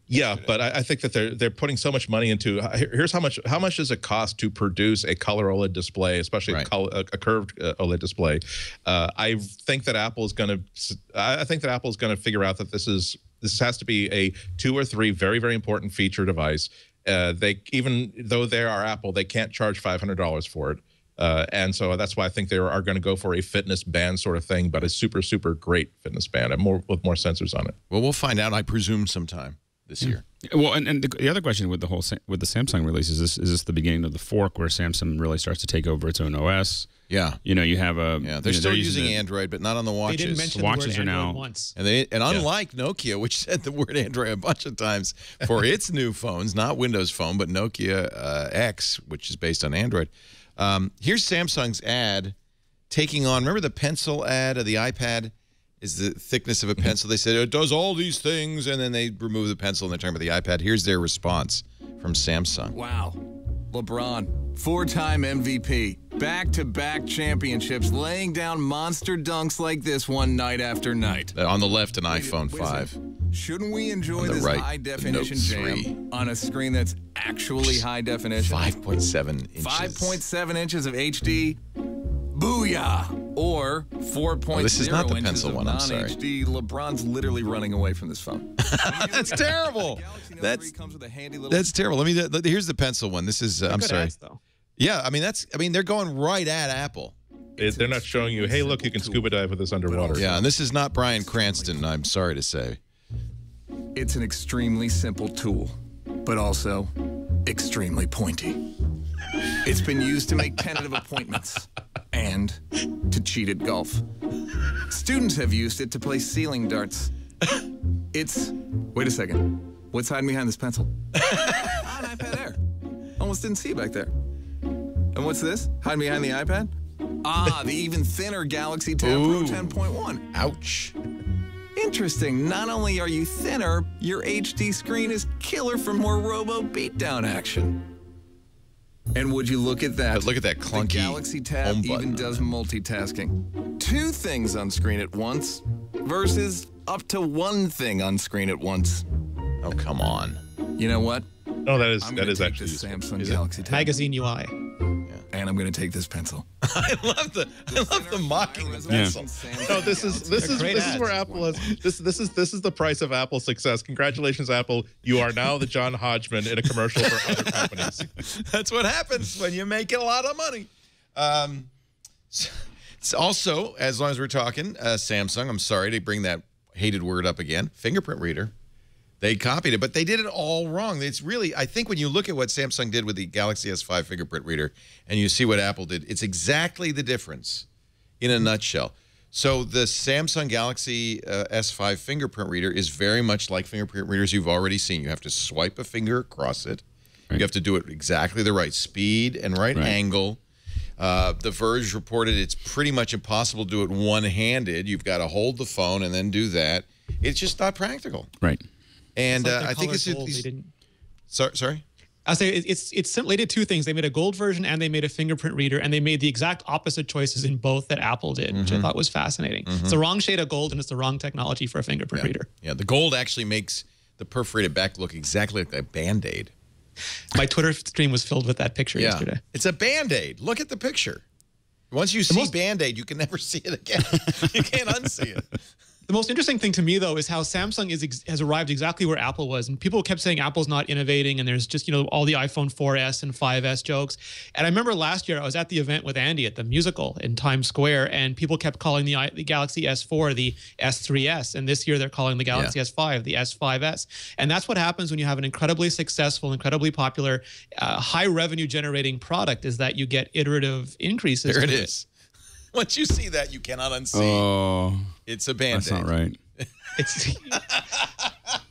Yeah, but I think that they're putting so much money into. Here's how much does it cost to produce a color OLED display, especially a curved OLED display. I think that Apple is going to figure out that this has to be a 2 or 3 very, very important feature device. Even though they are Apple, they can't charge $500 for it. And so that's why I think they are going to go for a fitness band sort of thing, but a super, super great fitness band with more sensors on it. Well, we'll find out, I presume, sometime this year. Well, and the other question with the Samsung release is this the beginning of the fork where Samsung really starts to take over its own OS? Yeah. You have they're still using Android, but not on the watches. They didn't mention the watches word are Android now once. And unlike Nokia, which said the word Android a bunch of times for its new phones, not Windows Phone, but Nokia X, which is based on Android. Here's Samsung's ad taking on, remember the pencil ad of the iPad is the thickness of a pencil? They said it does all these things, and then they remove the pencil and they're talking about the iPad. Here's their response from Samsung. Wow. LeBron, 4-time MVP, back-to-back championships, laying down monster dunks like this one night after night. On the left, an iPhone 5. Shouldn't we enjoy this high-definition jam on a screen that's actually high definition? 5.7 inches. 5.7 inches of HD. Booyah! Or 4.0 this is not the inches pencil of one, I'm sorry. non-HD. LeBron's literally running away from this phone. That's terrible. That's terrible. Here's the pencil one. This is I'm sorry. Yeah, I mean they're going right at Apple. They're not showing you, hey, look, you can scuba dive with this underwater. Yeah, and this is not Bryan Cranston, I'm sorry to say. It's an extremely simple tool, but also extremely pointy. It's been used to make tentative appointments and to cheat at golf. Students have used it to play ceiling darts. Wait a second. What's hiding behind this pencil? An iPad Air. Almost didn't see it back there. And what's this? Hiding behind the iPad? Ah, the even thinner Galaxy Tab Pro 10.1. Ouch. Interesting. Not only are you thinner, your HD screen is killer for more robo beatdown action. And would you look at that? But look at that clunky the Galaxy Tab home even button. does multitasking. 2 things on screen at once versus up to 1 thing on screen at once. Oh, come on. You know what? No, that is actually useful. Samsung Galaxy Tab. Magazine UI. And I'm going to take this pencil. I love the mocking the pencil. No, this is where Apple is. This is the price of Apple's success. Congratulations, Apple. You are now the John Hodgman in a commercial for other companies. That's what happens when you make a lot of money. It's also, as long as we're talking, Samsung, I'm sorry to bring that hated word up again, fingerprint reader. They copied it, but they did it all wrong. It's really, I think when you look at what Samsung did with the Galaxy S5 fingerprint reader and you see what Apple did, it's exactly the difference in a nutshell. So the Samsung Galaxy S5 fingerprint reader is very much like fingerprint readers you've already seen. You have to swipe a finger across it. Right. You have to do it exactly the right speed and right angle. The Verge reported it's pretty much impossible to do it one-handed. You've got to hold the phone and then do that. It's just not practical. Right. And like I think it's gold, they didn't. Sorry. I say it's simple. They did 2 things. They made a gold version and they made a fingerprint reader, and they made the exact opposite choices in both that Apple did, which I thought was fascinating. It's the wrong shade of gold and it's the wrong technology for a fingerprint reader. Yeah, the gold actually makes the perforated back look exactly like a Band-Aid. My Twitter stream was filled with that picture yesterday. It's a Band-Aid. Look at the picture. Once you see Band-Aid, you can never see it again. You can't unsee it. The most interesting thing to me, though, is how Samsung has arrived exactly where Apple was. And people kept saying Apple's not innovating, and there's just, all the iPhone 4S and 5S jokes. And I remember last year I was at the event with Andy at the musical in Times Square, and people kept calling the Galaxy S4 the S3S. And this year they're calling the Galaxy S5 the S5S. And that's what happens when you have an incredibly successful, incredibly popular, high revenue generating product, is that you get iterative increases. There it is. Once you see that, you cannot unsee. Oh, it's a Band-Aid. That's not right. It's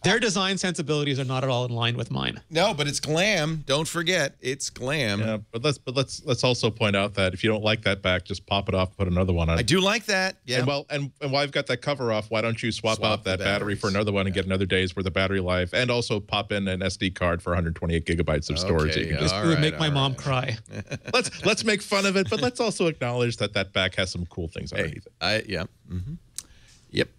their design sensibilities are not at all in line with mine. No, but it's glam. Don't forget, it's glam. Yeah, but let's also point out that if you don't like that back, just pop it off and put another one on. I do like that. Yeah. And while I've got that cover off, why don't you swap out that battery for another one and get another day's worth of battery life, and also pop in an SD card for 128 gigabytes of storage. Okay, this would make my mom cry. Let's make fun of it, but let's also acknowledge that that back has some cool things underneath it. Yep.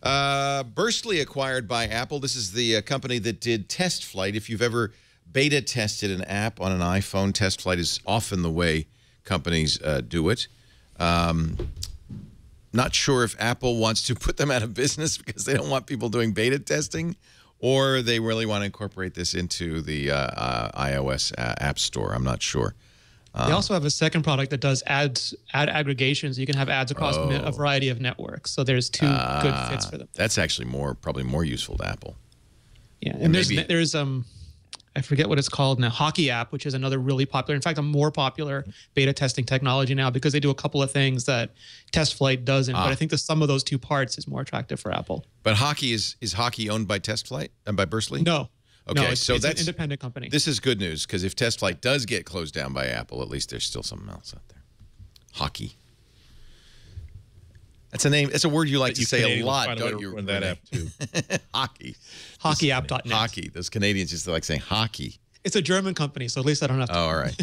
Burstly acquired by Apple. This is the company that did TestFlight. If you've ever beta tested an app on an iPhone, TestFlight is often the way companies do it. Not sure if Apple wants to put them out of business because they don't want people doing beta testing, or they really want to incorporate this into the iOS App Store. I'm not sure. They also have a second product that does ad aggregation, so you can have ads across a variety of networks. So there's 2 good fits for them. That's actually probably more useful to Apple. Yeah, and there's I forget what it's called now, Hockey app, which is another really popular, in fact, a more popular beta testing technology now, because they do a couple of things that TestFlight doesn't. But I think the sum of those 2 parts is more attractive for Apple. But Hockey is Hockey owned by TestFlight and by Burstly? No. Okay, no, so it's that's an independent company. This is good news, because if TestFlight does get closed down by Apple, at least there's still something else out there. Hockey. That's a name. It's a word you like to say a lot, don't you? That app too. Hockey. Hockeyapp.net. Hockey. Those Canadians just like saying hockey. It's a German company, so at least I don't have to. Oh, all right.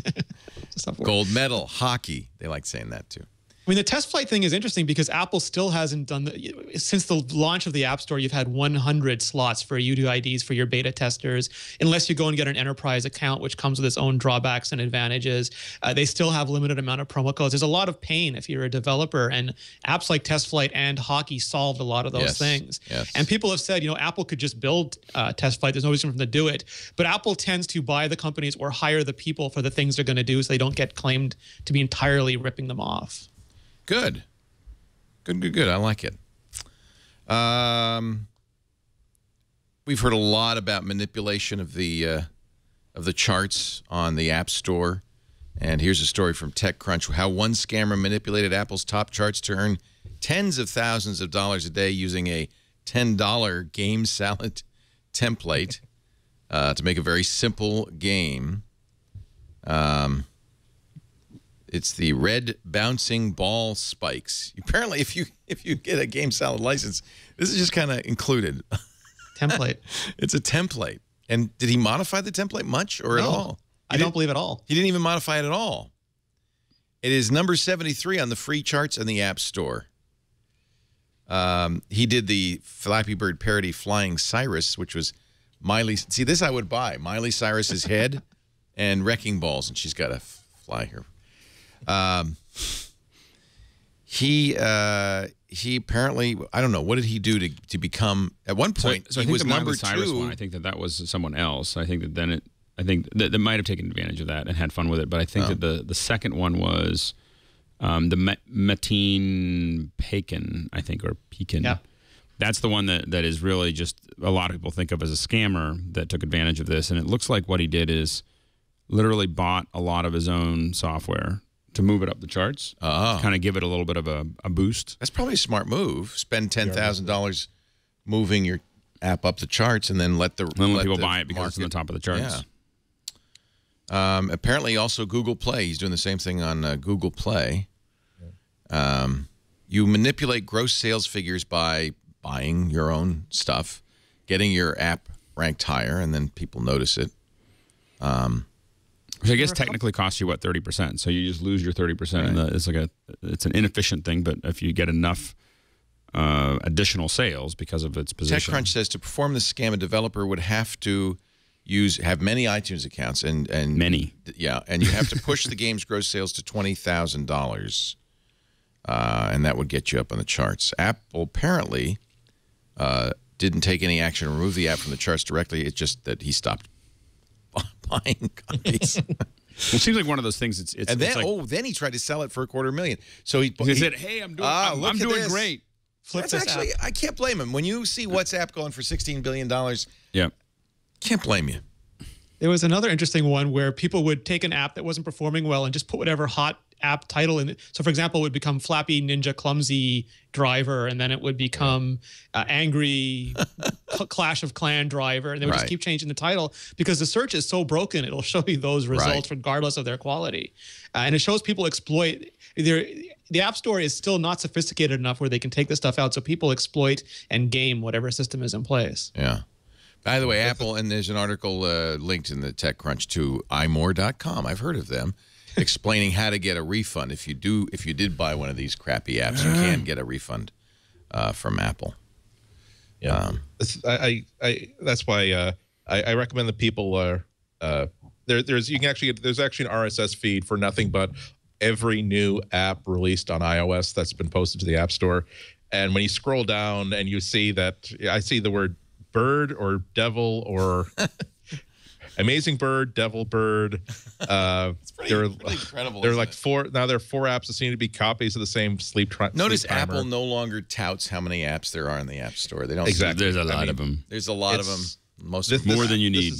Gold medal, hockey. They like saying that too. I mean, the TestFlight thing is interesting because Apple still hasn't done since the launch of the App Store, you've had 100 slots for UIDs for your beta testers, unless you go and get an enterprise account, which comes with its own drawbacks and advantages. They still have limited amount of promo codes. There's a lot of pain if you're a developer, and apps like TestFlight and Hockey solved a lot of those things. Yes. And people have said, Apple could just build TestFlight. There's no reason for them to do it. But Apple tends to buy the companies or hire the people for the things they're going to do, so they don't get claimed to be entirely ripping them off. Good. Good. I like it. We've heard a lot about manipulation of the charts on the App Store. And here's a story from TechCrunch, how one scammer manipulated Apple's top charts to earn tens of thousands of dollars a day using a $10 game salad template to make a very simple game. It's the red bouncing ball spikes. Apparently, if you get a Game Salad license, this is just kind of included. Template. It's a template. And did he modify the template much or at all? I don't believe at all. He didn't even modify it at all. It is number 73 on the free charts in the App Store. He did the Flappy Bird parody Flying Cyrus, which was Miley. See, this I would buy. Miley Cyrus's head and wrecking balls, and she's got to fly here. He apparently, I don't know, what did he do to become, at one point, so he I think was the Miley number Cyrus 2. one, I think that was someone else. I think that then I think that they might have taken advantage of that and had fun with it. But I think that the second one was the Mateen Pekin, I think, or Pekin. Yeah. That's the one that is really just a lot of people think of as a scammer that took advantage of this. And it looks like what he did is literally bought a lot of his own software to move it up the charts, to kind of give it a little bit of a boost. That's probably a smart move. Spend $10,000 moving your app up the charts, and then let people buy it because it's on the top of the charts. Yeah. Apparently, also Google Play. He's doing the same thing on Google Play. You manipulate gross sales figures by buying your own stuff, getting your app ranked higher, and then people notice it. Which I guess technically costs you, what, 30%. So you just lose your 30%. Right. It's an inefficient thing, but if you get enough additional sales because of its position. TechCrunch says to perform the scam, a developer would have to have many iTunes accounts and many. Yeah, and you have to push the game's gross sales to $20,000, and that would get you up on the charts. Apple apparently didn't take any action to remove the app from the charts directly. It's just that he stopped buying copies. It seems like one of those things. And then, then he tried to sell it for $250,000. So he said, "Hey, I'm doing great." That's actually, I can't blame him. When you see WhatsApp going for $16 billion, yeah, can't blame you. There was another interesting one where people would take an app that wasn't performing well and just put whatever hot app title in it. So, for example, it would become Flappy Ninja Clumsy Driver, and then it would become Angry Clash of Clan Driver, and they would just keep changing the title because the search is so broken, it'll show you those results regardless of their quality. And it shows people exploit. The App Store is still not sophisticated enough where they can take this stuff out, so people exploit and game whatever system is in place. Yeah. By the way, Apple, and there's an article linked in the TechCrunch to imore.com. I've heard of them, explaining how to get a refund. If you did buy one of these crappy apps, you can get a refund from Apple. Yeah, that's why I recommend that people there's actually an RSS feed for nothing but every new app released on iOS that's been posted to the App Store. And when you scroll down and you see that, I see the word bird or devil or amazing bird, devil bird. It's pretty incredible. There are like four apps that seem to be copies of the same sleep timer. Notice Apple no longer touts how many apps there are in the App Store. They don't. Exactly. There's a lot of them. There's a lot of them. More than you need.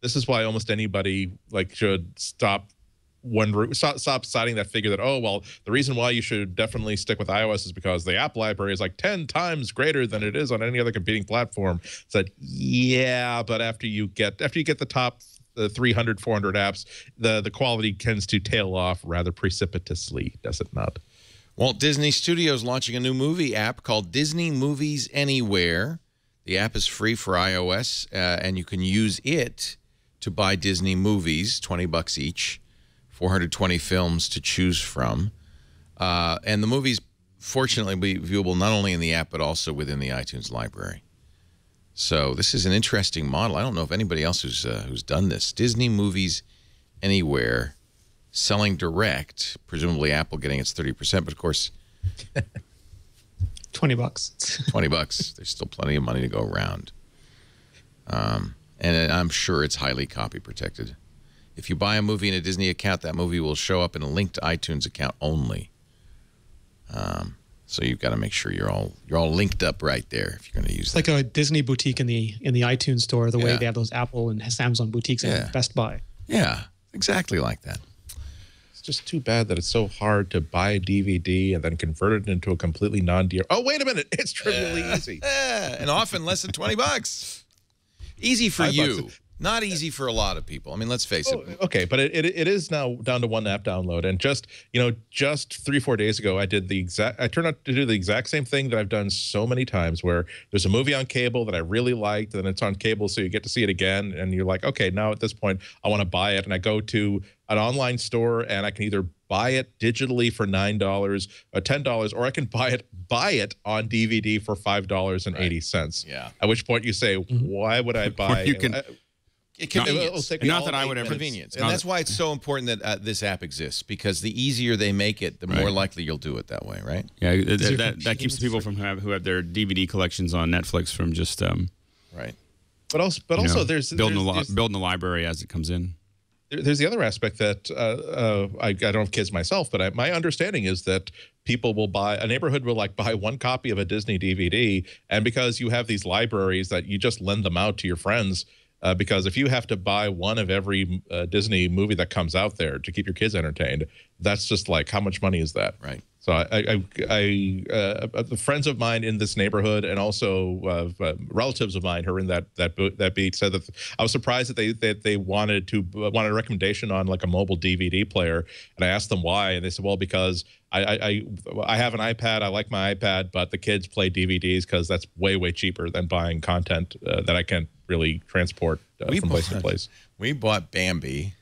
This is why almost anybody should stop citing that figure that, oh, well, the reason why you should definitely stick with iOS is because the app library is like 10 times greater than it is on any other competing platform. Said, yeah, but after you get the top 300, 400 apps, the quality tends to tail off rather precipitously, does it not? Walt Disney Studios launching a new movie app called Disney Movies Anywhere. The app is free for iOS, and you can use it to buy Disney movies, $20 each. 420 films to choose from. And the movies, fortunately, will be viewable not only in the app, but also within the iTunes library. So this is an interesting model. I don't know if anybody else who's done this. Disney Movies Anywhere, selling direct, presumably Apple getting its 30%, but of course... $20. $20. There's still plenty of money to go around. And I'm sure it's highly copy protected. If you buy a movie in a Disney account, that movie will show up in a linked iTunes account only. So you've got to make sure you're all linked up right there if you're going to use it. It's like a Disney boutique in the iTunes store, the way they have those Apple and Samsung boutiques in Best Buy. Yeah, exactly like that. It's just too bad that it's so hard to buy a DVD and then convert it into a completely non-DR. Oh, wait a minute. It's trivially easy. And often less than $20. Easy for you. Not easy for a lot of people. I mean, let's face it. Okay, but it is now down to one app download. And just 3-4 days ago, I turned out to do the exact same thing that I've done so many times, where there's a movie on cable that I really liked, and it's on cable, so you get to see it again, and you're like, okay, now at this point, I want to buy it, and I go to an online store, and I can either buy it digitally for $9 or $10, or I can buy it on DVD for $5.80. Yeah. At which point you say, why would I buy? You can. Convenience. Not that I would ever. Convenience. And that's why it's so important that this app exists, because the easier they make it, the more likely you'll do it that way, right? Yeah, that keeps the people from who have their DVD collections on Netflix from just right. But also there's building the library as it comes in. There's the other aspect that I don't have kids myself, but my understanding is that people will a neighborhood will buy one copy of a Disney DVD, and because you have these libraries that you just lend them out to your friends. Because if you have to buy one of every Disney movie that comes out there to keep your kids entertained, that's just like, how much money is that? Right. So the friends of mine in this neighborhood, and also relatives of mine who are in that beat, said that I was surprised that they wanted a recommendation on like a mobile DVD player, and I asked them why, and they said, well, because I have an iPad, I like my iPad, but the kids play DVDs because that's way cheaper than buying content that I can't really transport from place to place. We bought Bambi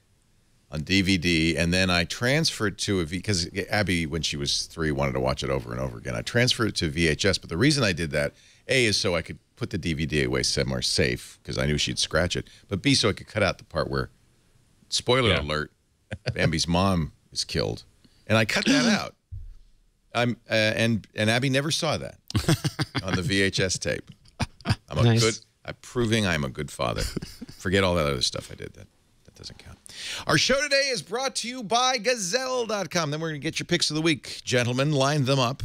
on DVD, and then I transferred to a because Abby, when she was 3, wanted to watch it over and over again. I transferred it to VHS, but the reason I did that, A, is so I could put the DVD away somewhere safe, because I knew she'd scratch it, but B, so I could cut out the part where, spoiler alert, Bambi's mom is killed, and I cut that out. And Abby never saw that on the VHS tape. I'm proving I'm a good father. Forget all that other stuff I did. That doesn't count. Our show today is brought to you by Gazelle.com. Then we're going to get your picks of the week. Gentlemen, line them up.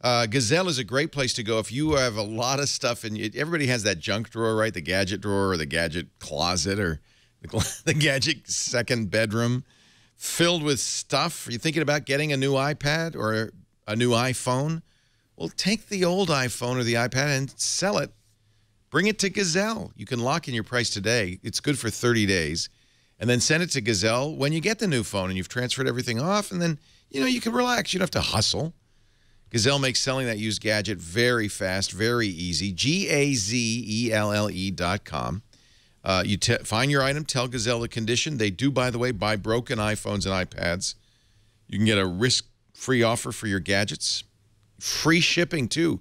Gazelle is a great place to go if you have a lot of stuff, and everybody has that junk drawer, right? The gadget drawer, or the gadget closet, or the gadget second bedroom filled with stuff. Are you thinking about getting a new iPad or a new iPhone? Well, take the old iPhone or the iPad and sell it. Bring it to Gazelle. You can lock in your price today. It's good for 30 days. And then send it to Gazelle when you get the new phone and you've transferred everything off, and then, you can relax. You don't have to hustle. Gazelle makes selling that used gadget very fast, very easy. GAZELLE.com. You find your item, tell Gazelle the condition. They do, by the way, buy broken iPhones and iPads. You can get a risk-free offer for your gadgets. Free shipping, too.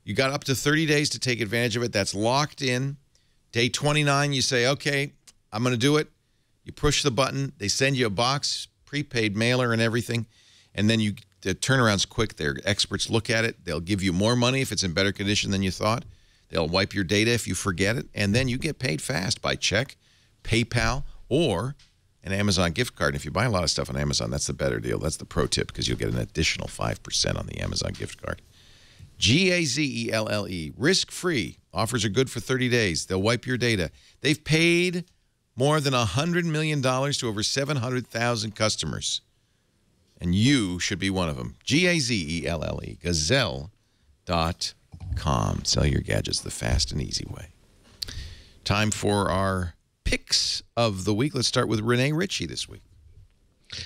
You got up to 30 days to take advantage of it. That's locked in. Day 29, you say, okay, I'm going to do it. You push the button. They send you a box, prepaid mailer and everything. And then the turnaround's quick. Their experts look at it. They'll give you more money if it's in better condition than you thought. They'll wipe your data if you forget it. And then you get paid fast by check, PayPal, or an Amazon gift card. And if you buy a lot of stuff on Amazon, that's the better deal. That's the pro tip, because you'll get an additional 5% on the Amazon gift card. GAZELLE. Risk-free. Offers are good for 30 days. They'll wipe your data. They've paid more than $100 million to over 700,000 customers. And you should be one of them. GAZELLE. Gazelle.com. Sell your gadgets the fast and easy way. Time for our picks of the week. Let's start with Renee Ritchie this week.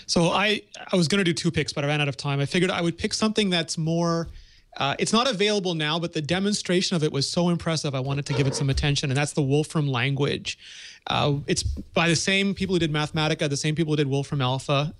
So I was going to do 2 picks, but I ran out of time. I figured I would pick something that's more... it's not available now, but the demonstration of it was so impressive, I wanted to give it some attention, and that's the Wolfram language. It's by the same people who did Mathematica, the same people who did Wolfram Alpha.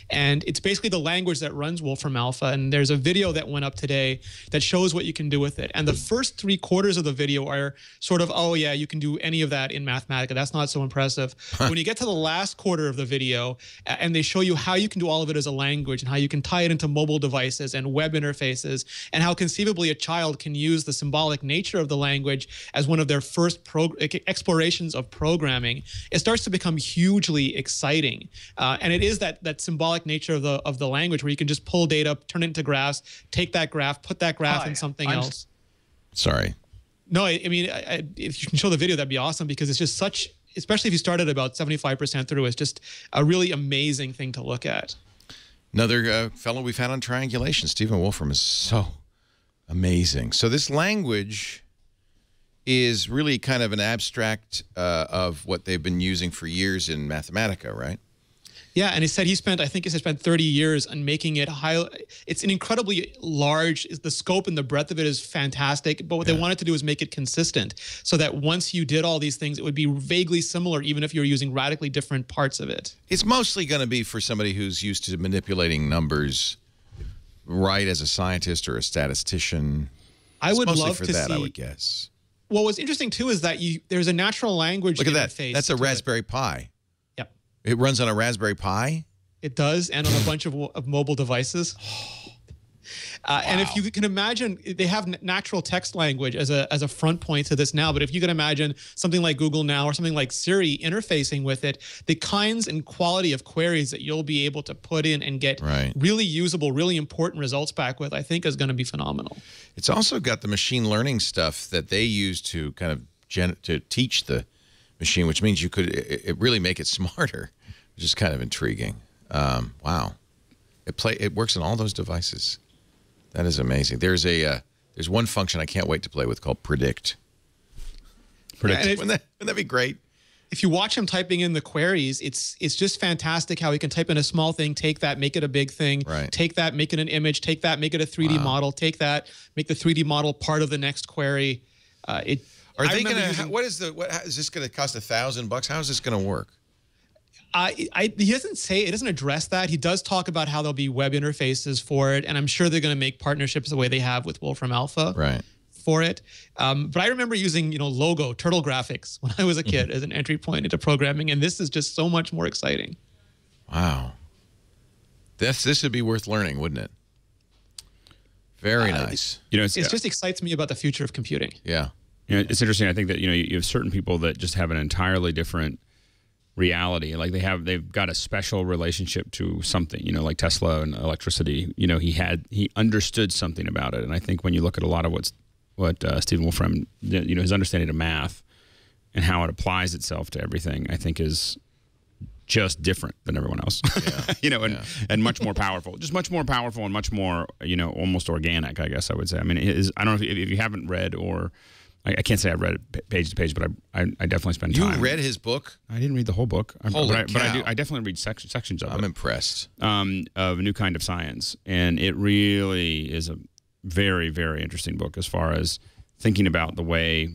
And it's basically the language that runs Wolfram Alpha. And there's a video that went up today that shows what you can do with it. And the first 3/4 of the video are sort of, oh yeah, you can do any of that in Mathematica. That's not so impressive. When you get to the last quarter of the video, and they show you how you can do all of it as a language, and how you can tie it into mobile devices and web interfaces, and how conceivably a child can use the symbolic nature of the language as one of their first explorations of programming, it starts to become hugely exciting. And it is that symbolic nature of the language, where you can just pull data, turn it into graphs, take that graph, put that graph in something else. Sorry. No, I mean, if you can show the video, that'd be awesome, because it's just such, especially if you started about 75% through, it's just a really amazing thing to look at. Another fellow we've had on triangulation, Stephen Wolfram, is so amazing. So this language is really kind of an abstract of what they've been using for years in Mathematica, right? Yeah, and he said I think he spent 30 years on making it high. It's an incredibly large, the scope and the breadth of it is fantastic, but what they wanted to do is make it consistent so that once you did all these things, it would be vaguely similar even if you're using radically different parts of it. It's mostly going to be for somebody who's used to manipulating numbers, right, as a scientist or a statistician. I would love for to that, see, I would guess. What was interesting, too, is that there's a natural language Look at that. interface. That's a Raspberry Pi. Yep. It runs on a Raspberry Pi? It does, and on a bunch of mobile devices. And if you can imagine, they have natural text language as a front point to this now, but if you can imagine something like Google Now or something like Siri interfacing with it, the kinds and quality of queries that you'll be able to put in and get really usable, really important results back with, I think is going to be phenomenal. It's also got the machine learning stuff that they use to kind of to teach the machine, which means you could it really make it smarter, which is kind of intriguing. Wow. It works on all those devices. That is amazing. There's one function I can't wait to play with called predict. Predict. Wouldn't that be great? If you watch him typing in the queries, it's just fantastic how he can type in a small thing, take that, make it a big thing, take that, make it an image, take that, make it a 3D model, take that, make the 3D model part of the next query. Are they going to? What is this going to cost $1,000? How is this going to work? He doesn't say, it doesn't address that. He does talk about how there'll be web interfaces for it, and I'm sure they're going to make partnerships the way they have with Wolfram Alpha for it. But I remember using, Logo, Turtle Graphics when I was a kid as an entry point into programming, and this is just so much more exciting. Wow. This would be worth learning, wouldn't it? Very nice. It just excites me about the future of computing. Yeah. It's interesting. I think that, you have certain people that just have an entirely different reality. Like they've got a special relationship to something, like Tesla and electricity. He understood something about it. And I think when you look at a lot of what Stephen Wolfram, his understanding of math and how it applies itself to everything, I think is just different than everyone else. Yeah. And much more powerful. Just much more powerful and much more, almost organic, I guess I would say. I mean, I don't know if you haven't read or I can't say I've read it page to page, but I definitely spend time. You read his book? I didn't read the whole book. Holy cow. I definitely read sections of it. I'm impressed. Of A New Kind of Science. And it really is a very, very interesting book as far as thinking about the way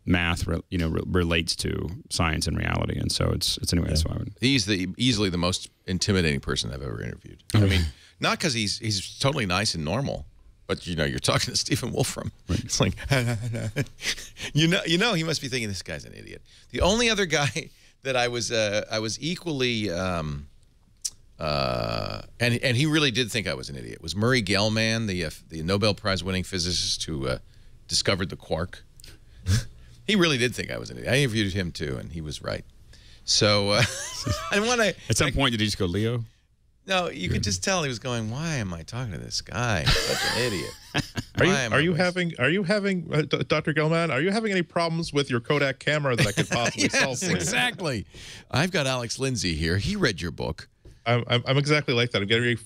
math relates to science and reality. And so it's anyway, that's why I would. He's easily the most intimidating person I've ever interviewed. I mean, not because he's totally nice and normal. But you're talking to Stephen Wolfram. It's like, he must be thinking this guy's an idiot. The only other guy that I was equally, and he really did think I was an idiot, was Murray Gell-Mann, the Nobel Prize winning physicist who discovered the quark. He really did think I was an idiot. I interviewed him too, and he was right. So I want to. At some point, did he just go Leo? No, you could just tell he was going, why am I talking to this guy? He's such an idiot. Are you having Dr. Gell-Mann, are you having any problems with your Kodak camera that I could possibly solve for you? Exactly. I've got Alex Lindsay here. He read your book. I'm exactly like that.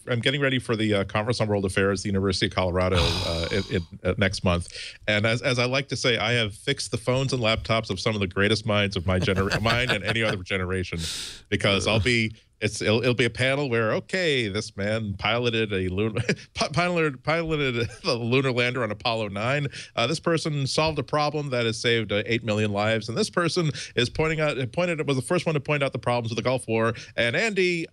I'm getting ready for the Conference on World Affairs at the University of Colorado next month. And as I like to say, I have fixed the phones and laptops of some of the greatest minds of my mine and any other generation, because it'll be a panel where, okay, this man piloted the lunar lander on Apollo 9. This person solved a problem that has saved 8 million lives, and this person is was the first one to point out the problems of the Gulf War. And Andy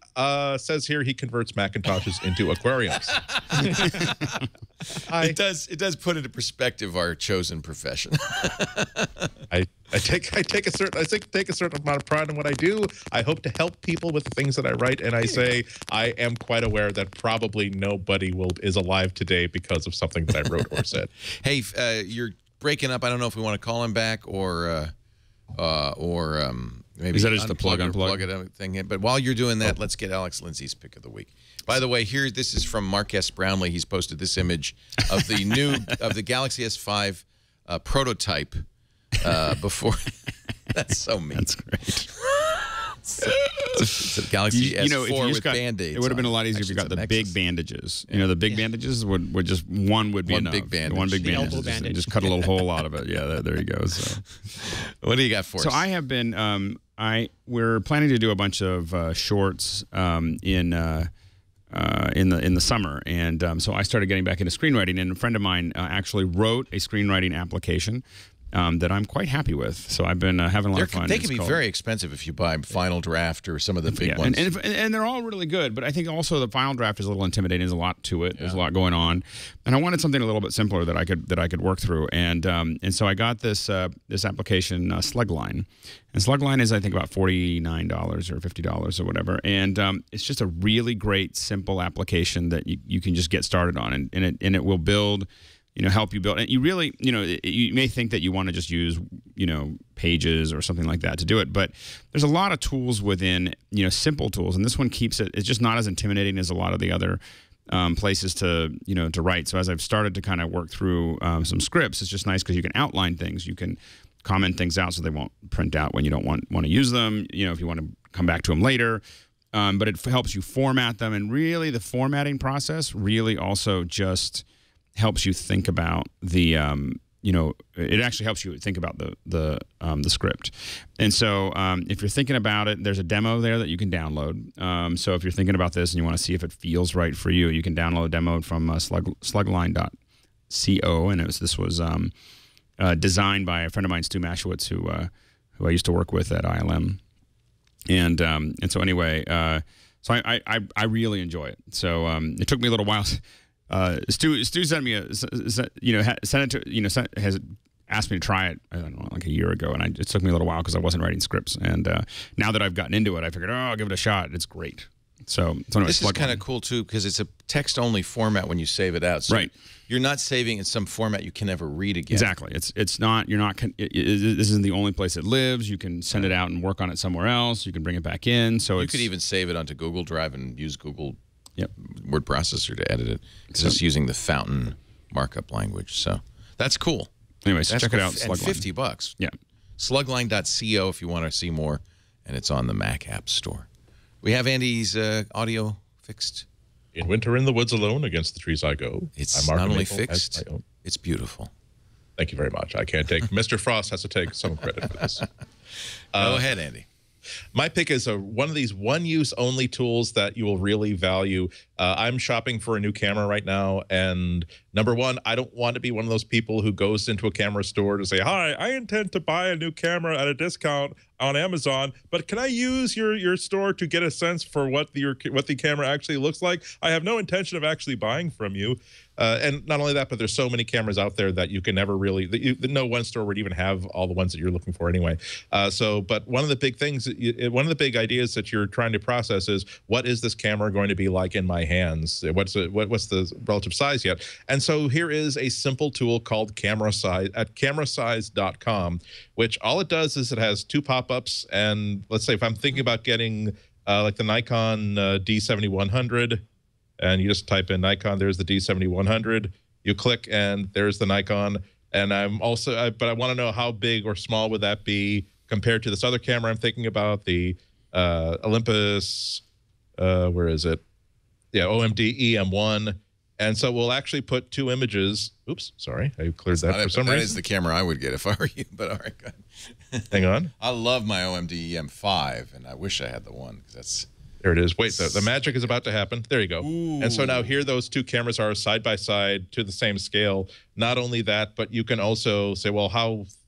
says here he converts Macintoshes into aquariums. It does put into perspective our chosen profession. I take a certain amount of pride in what I do. I hope to help people with the things that I write, and I say I am quite aware that probably nobody is alive today because of something that I wrote or said. Hey, you're breaking up. I don't know if we want to call him back or maybe is that just the unplug it thing. But while you're doing that, let's get Alex Lindsay's pick of the week. By the way, this is from Mark S. Brownlee. He's posted this image of the Galaxy S5 prototype. Before that's so mean. That's great. It's a Galaxy S4 if you just with got, Band-Aids. it would have been a lot easier if you got the big bandages. You know, the big bandages would just one would be one enough. big bandage. One big The bandage. elbow bandage. Just cut a little hole out of it. Yeah, there you go. So, what do you got for us? So I have been. We're planning to do a bunch of shorts in the summer, and so I started getting back into screenwriting. And a friend of mine actually wrote a screenwriting application that I'm quite happy with. So I've been having a lot of fun. They can be very expensive if you buy Final Draft or some of the big ones. And they're all really good, but I think also the Final Draft is a little intimidating. There's a lot to it. Yeah. There's a lot going on, and I wanted something a little bit simpler that I could work through. And so I got this application, Slugline. And Slugline is, I think, about $49 or $50 or whatever. And it's just a really great, simple application that you can just get started on, and it will build. Help you build. And you really, you may think that you want to just use, Pages or something like that to do it, but there's a lot of tools within, simple tools, and this one keeps it. It's just not as intimidating as a lot of the other places to write. So as I've started to kind of work through some scripts, it's just nice because you can outline things, you can comment things out so they won't print out when you don't want to use them. If you want to come back to them later. But it helps you format them, and really the formatting process really also just helps you think about the it actually helps you think about the script. And so if you're thinking about it, there's a demo there that you can download. So if you're thinking about this and you want to see if it feels right for you, you can download a demo from slugline.co. And this was designed by a friend of mine, Stu Maschwitz, who I used to work with at ILM. And so anyway, so I really enjoy it. So it took me a little while. Stu sent me has asked me to try it, I don't know, like a year ago, and it took me a little while because I wasn't writing scripts. And now that I've gotten into it, I figured, I'll give it a shot. It's great. So this is kind of cool too, because it's a text-only format when you save it out. So right. You're not saving in some format you can never read again. Exactly. It's not. You're not. This isn't the only place it lives. You can send it out and work on it somewhere else. You can bring it back in. So you could even save it onto Google Drive and use Google. Yep. Word processor to edit it, because it's using the Fountain markup language. So that's cool. Anyways, check it out. And $50. Yeah. Slugline.co if you want to see more, and it's on the Mac App Store. We have Andy's audio fixed. In winter in the woods alone, against the trees I go. It's not only fixed, it's beautiful. Thank you very much. I can't take. Mr. Frost has to take some credit for this. Go ahead, Andy. My pick is one of these one-use only tools that you will really value. I'm shopping for a new camera right now, and number one, I don't want to be one of those people who goes into a camera store to say, "Hi, I intend to buy a new camera at a discount on Amazon, but can I use your store to get a sense for what the camera actually looks like? I have no intention of actually buying from you." And not only that, but there's so many cameras out there that you can never really, no one store would even have all the ones that you're looking for anyway. But one of the big things, one of the big ideas that you're trying to process is, what is this camera going to be like in my hands? What's the relative size yet? And so here is a simple tool called Camera Size at camerasize.com, which all it does is it has two pop-ups. And let's say if I'm thinking about getting like the Nikon D7100, and you just type in Nikon, there's the D7100. You click, and there's the Nikon. And I'm also, but I want to know how big or small would that be compared to this other camera I'm thinking about, the Olympus, where is it? Yeah, OMD EM1. And so we'll actually put two images. Oops, sorry, I cleared that for some reason. That is the camera I would get if I were you, but all right, go ahead. Hang on. I love my OMD EM5, and I wish I had the one, because that's... There it is. Wait, the magic is about to happen. There you go. Ooh. And so now here those two cameras are side by side to the same scale. Not only that, but you can also say, well,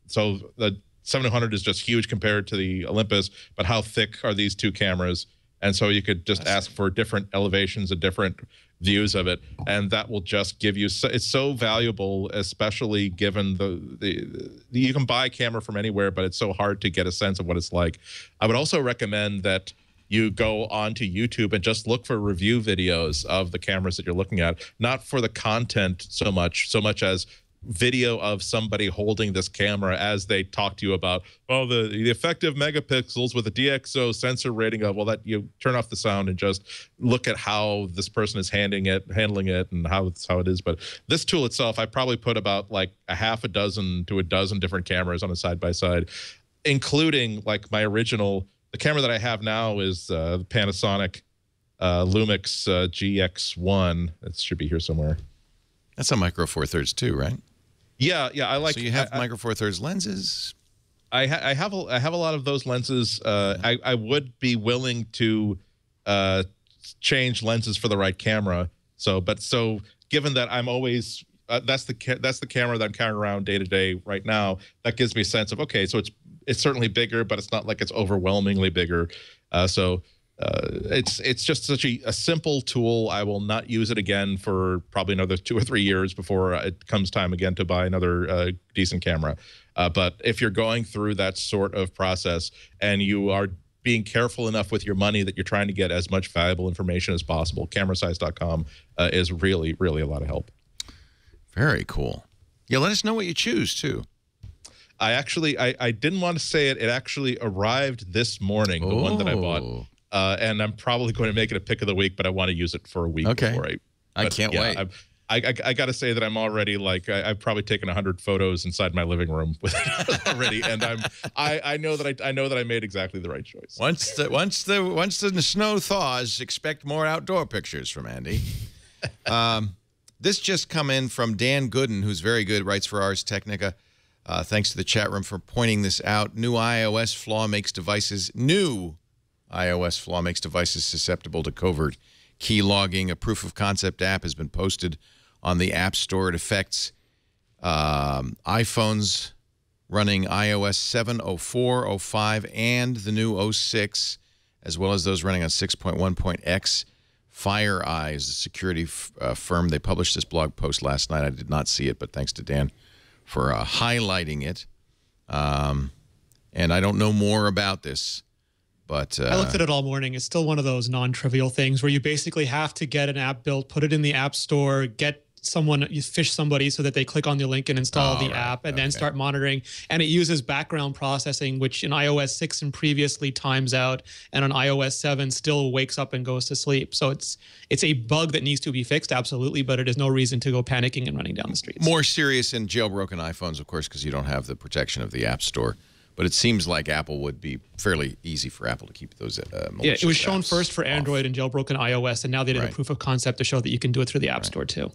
so the 700 is just huge compared to the Olympus, but how thick are these two cameras? And so you could just ask for different elevations and different views of it, and that will just give you, it's so valuable, especially given you can buy a camera from anywhere, but it's so hard to get a sense of what it's like. I would also recommend that you go onto YouTube and just look for review videos of the cameras that you're looking at, not for the content so much as video of somebody holding this camera as they talk to you about, well, the effective megapixels with a DxO sensor rating of, well, that you turn off the sound and just look at how this person is handling it and how it is. But this tool itself, I probably put about like a half a dozen to a dozen different cameras on a side by side, including like my original the camera that I have now is the Panasonic Lumix GX1. It should be here somewhere. That's a Micro Four Thirds too, right? Yeah, yeah. I like. So you have Micro Four Thirds lenses. I have a lot of those lenses. I would be willing to change lenses for the right camera. So given that I'm always that's the camera that I'm carrying around day to day right now, that gives me a sense of, okay, so it's certainly bigger, but it's not like it's overwhelmingly bigger. It's just such a simple tool. I will not use it again for probably another 2 or 3 years before it comes time again to buy another decent camera. But if you're going through that sort of process and you are being careful enough with your money that you're trying to get as much valuable information as possible, camerasize.com is really, really a lot of help. Very cool. Yeah, let us know what you choose, too. I actually, I didn't want to say it. It actually arrived this morning, the one that I bought. And I'm probably going to make it a pick of the week, but I want to use it for a week before I can't wait. I got to say that I'm already like I've probably taken 100 photos inside my living room with it already, and I know that I made exactly the right choice. Once the snow thaws, expect more outdoor pictures from Andy. This just come in from Dan Gooden, who's very good, writes for Ars Technica. Thanks to the chat room for pointing this out. New iOS flaw makes devices susceptible to covert key logging. A proof of concept app has been posted on the App Store. It affects iPhones running iOS 7, 04, 05, and the new 06, as well as those running on 6.1.x. FireEye is the security firm. They published this blog post last night. I did not see it, but thanks to Dan for highlighting it. And I don't know more about this. But I looked at it all morning. It's still one of those non-trivial things where you basically have to get an app built, put it in the App Store, you fish somebody so that they click on the link and install the app, and then start monitoring. And it uses background processing, which in iOS 6 and previously times out, and on iOS 7 still wakes up and goes to sleep. So it's a bug that needs to be fixed, absolutely, but it is no reason to go panicking and running down the streets. More serious in jailbroken iPhones, of course, because you don't have the protection of the App Store. But it seems like Apple would be fairly easy for Apple to keep those yeah, it was shown first for Android and jailbroken iOS, and now they did a proof of concept to show that you can do it through the App Store, too.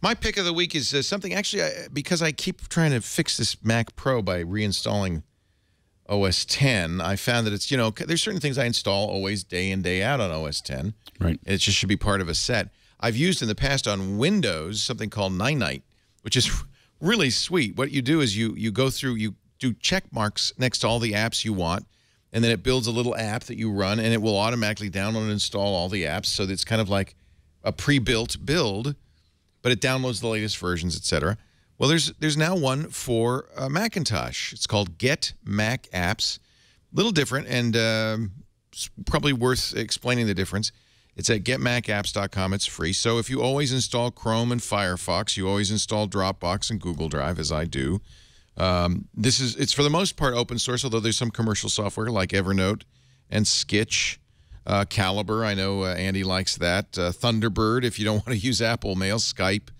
My pick of the week is something, actually, because I keep trying to fix this Mac Pro by reinstalling OS 10, I found that it's, there's certain things I install always day in, day out on OS 10. Right. It just should be part of a set. I've used in the past on Windows something called Ninite, which is really sweet. What you do is you go through, you do check marks next to all the apps you want, and then it builds a little app that you run, and it will automatically download and install all the apps, so that it's kind of like a pre-built build, but it downloads the latest versions, etc. Well, there's now one for Macintosh. It's called Get Mac Apps. A little different, and probably worth explaining the difference. It's at getmacapps.com. It's free. So if you always install Chrome and Firefox, you always install Dropbox and Google Drive, as I do. It's for the most part open source, although there's some commercial software like Evernote and Skitch, Calibre. I know Andy likes that. Thunderbird, if you don't want to use Apple Mail, Skype.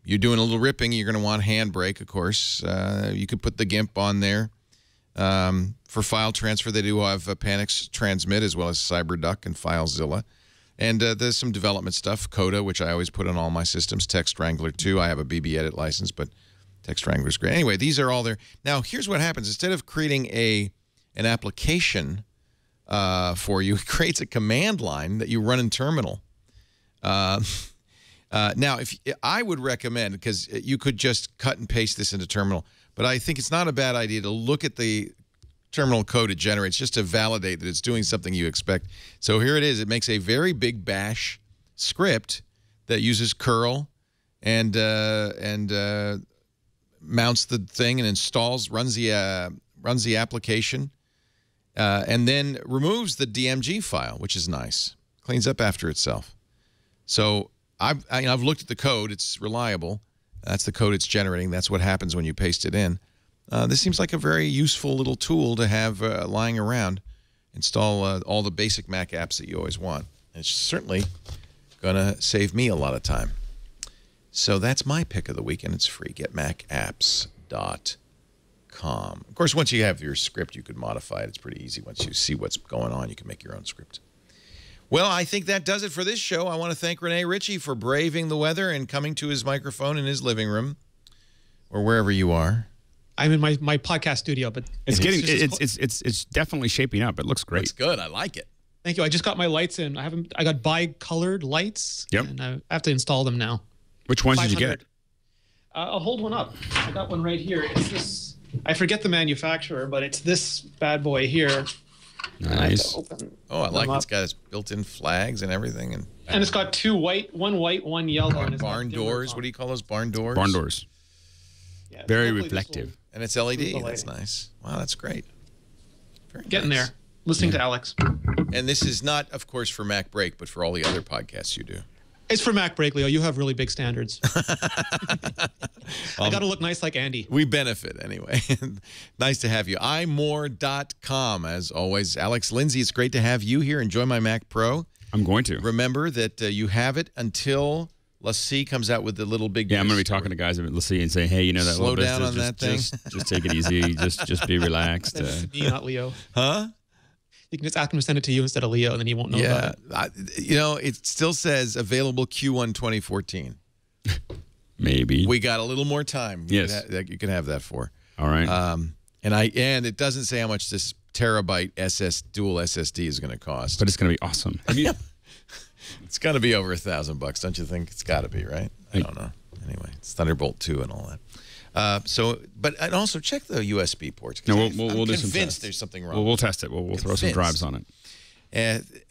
You're doing a little ripping, you're going to want Handbrake, of course. You could put the GIMP on there. For file transfer, they do have Panix Transmit as well as CyberDuck and FileZilla. And there's some development stuff, Coda, which I always put on all my systems, Text Wrangler too. I have a BBEdit license, but Text Wrangler is great. Anyway, these are all there. Now, here's what happens. Instead of creating an application for you, it creates a command line that you run in terminal. Now, I would recommend, because you could just cut and paste this into terminal, but I think it's not a bad idea to look at the terminal code it generates just to validate that it's doing something you expect. So here it is. It makes a very big bash script that uses curl and mounts the thing and runs the application, and then removes the DMG file, which is nice. Cleans up after itself. So I've looked at the code. It's reliable. That's the code it's generating. That's what happens when you paste it in. This seems like a very useful little tool to have lying around. Install all the basic Mac apps that you always want. It's certainly going to save me a lot of time. So that's my pick of the week, and it's free. GetMacApps.com. gmail.com. Of course, once you have your script, you could modify it. It's pretty easy. Once you see what's going on, you can make your own script. Well, I think that does it for this show. I want to thank Rene Ritchie for braving the weather and coming to his microphone in his living room or wherever you are. I'm in my podcast studio, but it's definitely shaping up. It looks great. It's good. I like it. Thank you. I just got my lights in. I got bi-colored lights. Yep. And I have to install them now. Which ones did you get? I'll hold one up. I got one right here. It's this. I forget the manufacturer, but it's this bad boy here. Nice. Oh, I like it. It's got its built-in flags and everything, and it's got two white, one yellow. And barn doors. What do you call those? Barn doors. Barn doors. Yeah, very reflective. And it's LED. That's nice. Wow, that's great. Very Getting nice. there. Listening to Alex. And this is not, of course, for MacBreak, but for all the other podcasts you do. It's for MacBreak, Leo. You have really big standards. I got to look nice like Andy. We benefit anyway. Nice to have you. imore.com. As always, Alex Lindsay, it's great to have you here. Enjoy my Mac Pro. I'm going to. Remember that you have it until LaCie comes out with the little big. Yeah, I'm going to be talking to guys at LaCie and say, hey, you know that slow little down on that thing. Just take it easy. just be relaxed. Me, not Leo. Huh? You can just ask him to send it to you instead of Leo, and then he won't know about it. You know, it still says available Q1 2014. Maybe. We got a little more time. Yes. You can have that for. All right. And it doesn't say how much this terabyte dual SSD is going to cost. But it's going to be awesome. It's got to be over $1,000, don't you think? It's got to be, right? I don't know. Anyway, it's Thunderbolt 2 and all that. And also check the USB ports. No, we'll do some tests. Convinced there's something wrong. We'll test it. We'll throw some drives on it.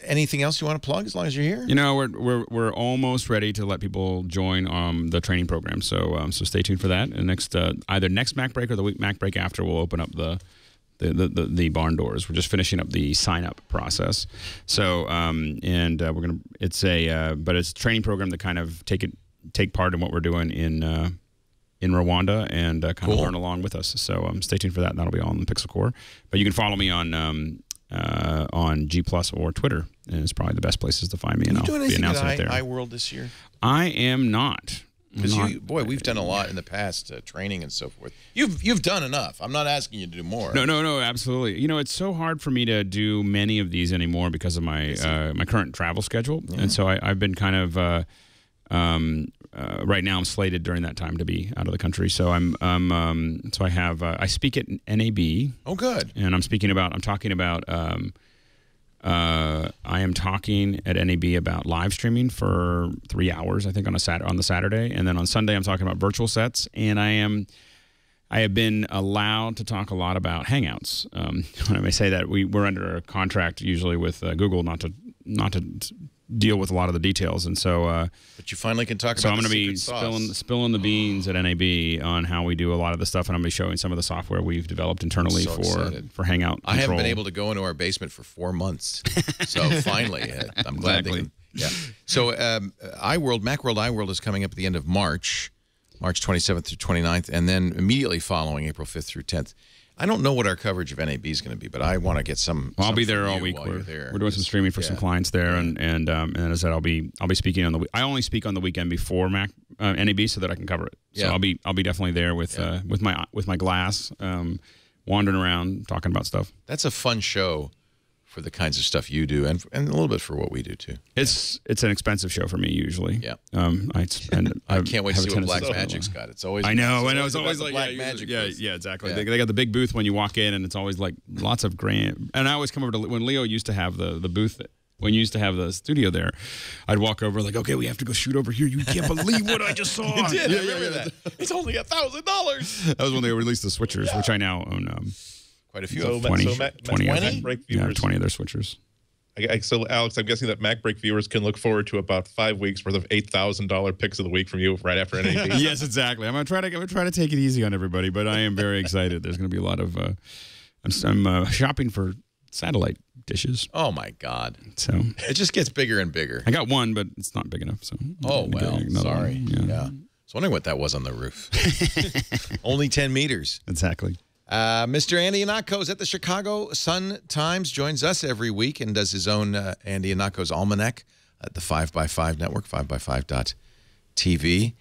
Anything else you want to plug? As long as you're here. You know, we're almost ready to let people join the training program. So stay tuned for that. And either next MacBreak or the week MacBreak after, we'll open up the barn doors. We're just finishing up the sign up process. So we're gonna. It's a a training program to kind of take part in what we're doing in Rwanda and kind of learn along with us. So stay tuned for that. That'll be all on the Pixel Core. But you can follow me on G+ or Twitter, and it's probably the best places to find me. And I'll be announcing it there. iWorld this year? I am not. Because we've done a lot in the past, training and so forth. You've done enough. I'm not asking you to do more. No, absolutely. You know, it's so hard for me to do many of these anymore because of my my current travel schedule, and so I've been kind of. Right now, I'm slated during that time to be out of the country. So I speak at NAB. Oh, good. And I'm talking about. I am talking at NAB about live streaming for 3 hours, I think, on the Saturday, and then on Sunday I'm talking about virtual sets, and I have been allowed to talk a lot about Hangouts. When I may say that, we're under a contract usually with Google not to deal with a lot of the details, and so. But you finally can talk. So about I'm going to be spilling the beans at NAB on how we do a lot of the stuff, and I'm going to be showing some of the software we've developed internally for Hangout control. I haven't been able to go into our basement for 4 months, so finally, I'm glad. Yeah. So Macworld iWorld is coming up at the end of March 27th through 29th, and then immediately following April 5th through 10th. I don't know what our coverage of NAB is going to be, but I want to get some. Well, I'll be there all week. We're doing some streaming for some clients there, and as I said, I'll be speaking on the. I only speak on the weekend before NAB so that I can cover it. So I'll be definitely there with my glass, wandering around talking about stuff. That's a fun show for the kinds of stuff you do, and a little bit for what we do too. It's an expensive show for me usually. Yeah. I can't wait to see what Black Magic's got. It's always. I know. It's always like Black Magic. Yeah, exactly. Yeah. They got the big booth when you walk in, and it's always like lots of grand. And I always come over to when Leo used to have the booth. When you used to have the studio there, I'd walk over like, okay, we have to go shoot over here. You can't believe what I just saw. You did. I remember that. It's only $1,000. That was when they released the switchers, which I now own. Quite a few. So 20 MacBreak viewers. 20 of their switchers. So, Alex, I'm guessing that MacBreak viewers can look forward to about 5 weeks worth of $8,000 picks of the week from you right after NAB. Yes, exactly. I'm gonna try to take it easy on everybody, but I am very excited. There's going to be a lot of. I'm shopping for satellite dishes. Oh my God! So it just gets bigger and bigger. I got one, but it's not big enough. So sorry. Yeah. I was wondering what that was on the roof. Only 10 meters. Exactly. Mr. Andy Iannaco's at the Chicago Sun-Times, joins us every week and does his own Andy Iannaco's Almanac at the 5x5 network, 5x5.tv.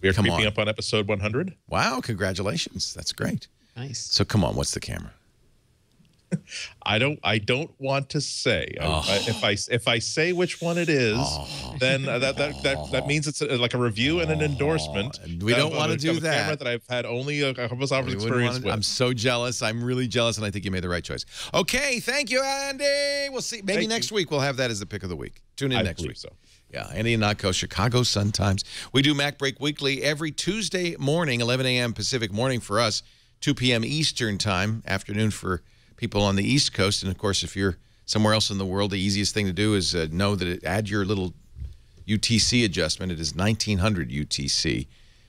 We are creeping up on episode 100. Wow, congratulations. That's great. Nice. So come on, what's the camera? I don't want to say. If I say which one it is, then that means it's like a review and an endorsement. We don't want to do a camera that I've had only a couple of hours experience with. I'm so jealous. I'm really jealous, and I think you made the right choice. Okay, thank you, Andy. We'll see. Maybe next week we'll have that as the pick of the week. Tune in next week. So. Yeah, Andy and Notco, Chicago Sun-Times. We do MacBreak Weekly every Tuesday morning, 11 a.m. Pacific morning for us, 2 p.m. Eastern Time, afternoon for people on the East Coast. And, of course, if you're somewhere else in the world, the easiest thing to do is know that add your little UTC adjustment. It is 1900 UTC.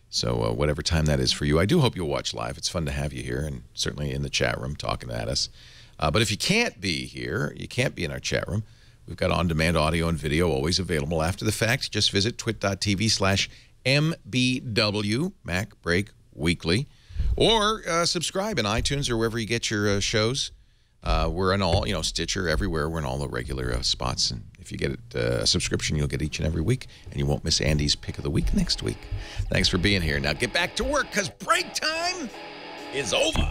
So whatever time that is for you. I do hope you'll watch live. It's fun to have you here and certainly in the chat room talking at us. But if you can't be here, you can't be in our chat room, we've got on-demand audio and video always available after the fact. Just visit twit.tv/MBW, MacBreak Weekly, or subscribe in iTunes or wherever you get your shows. We're in all, Stitcher, everywhere. We're in all the regular spots. And if you get a subscription, you'll get each and every week. And you won't miss Andy's Pick of the Week next week. Thanks for being here. Now get back to work because break time is over.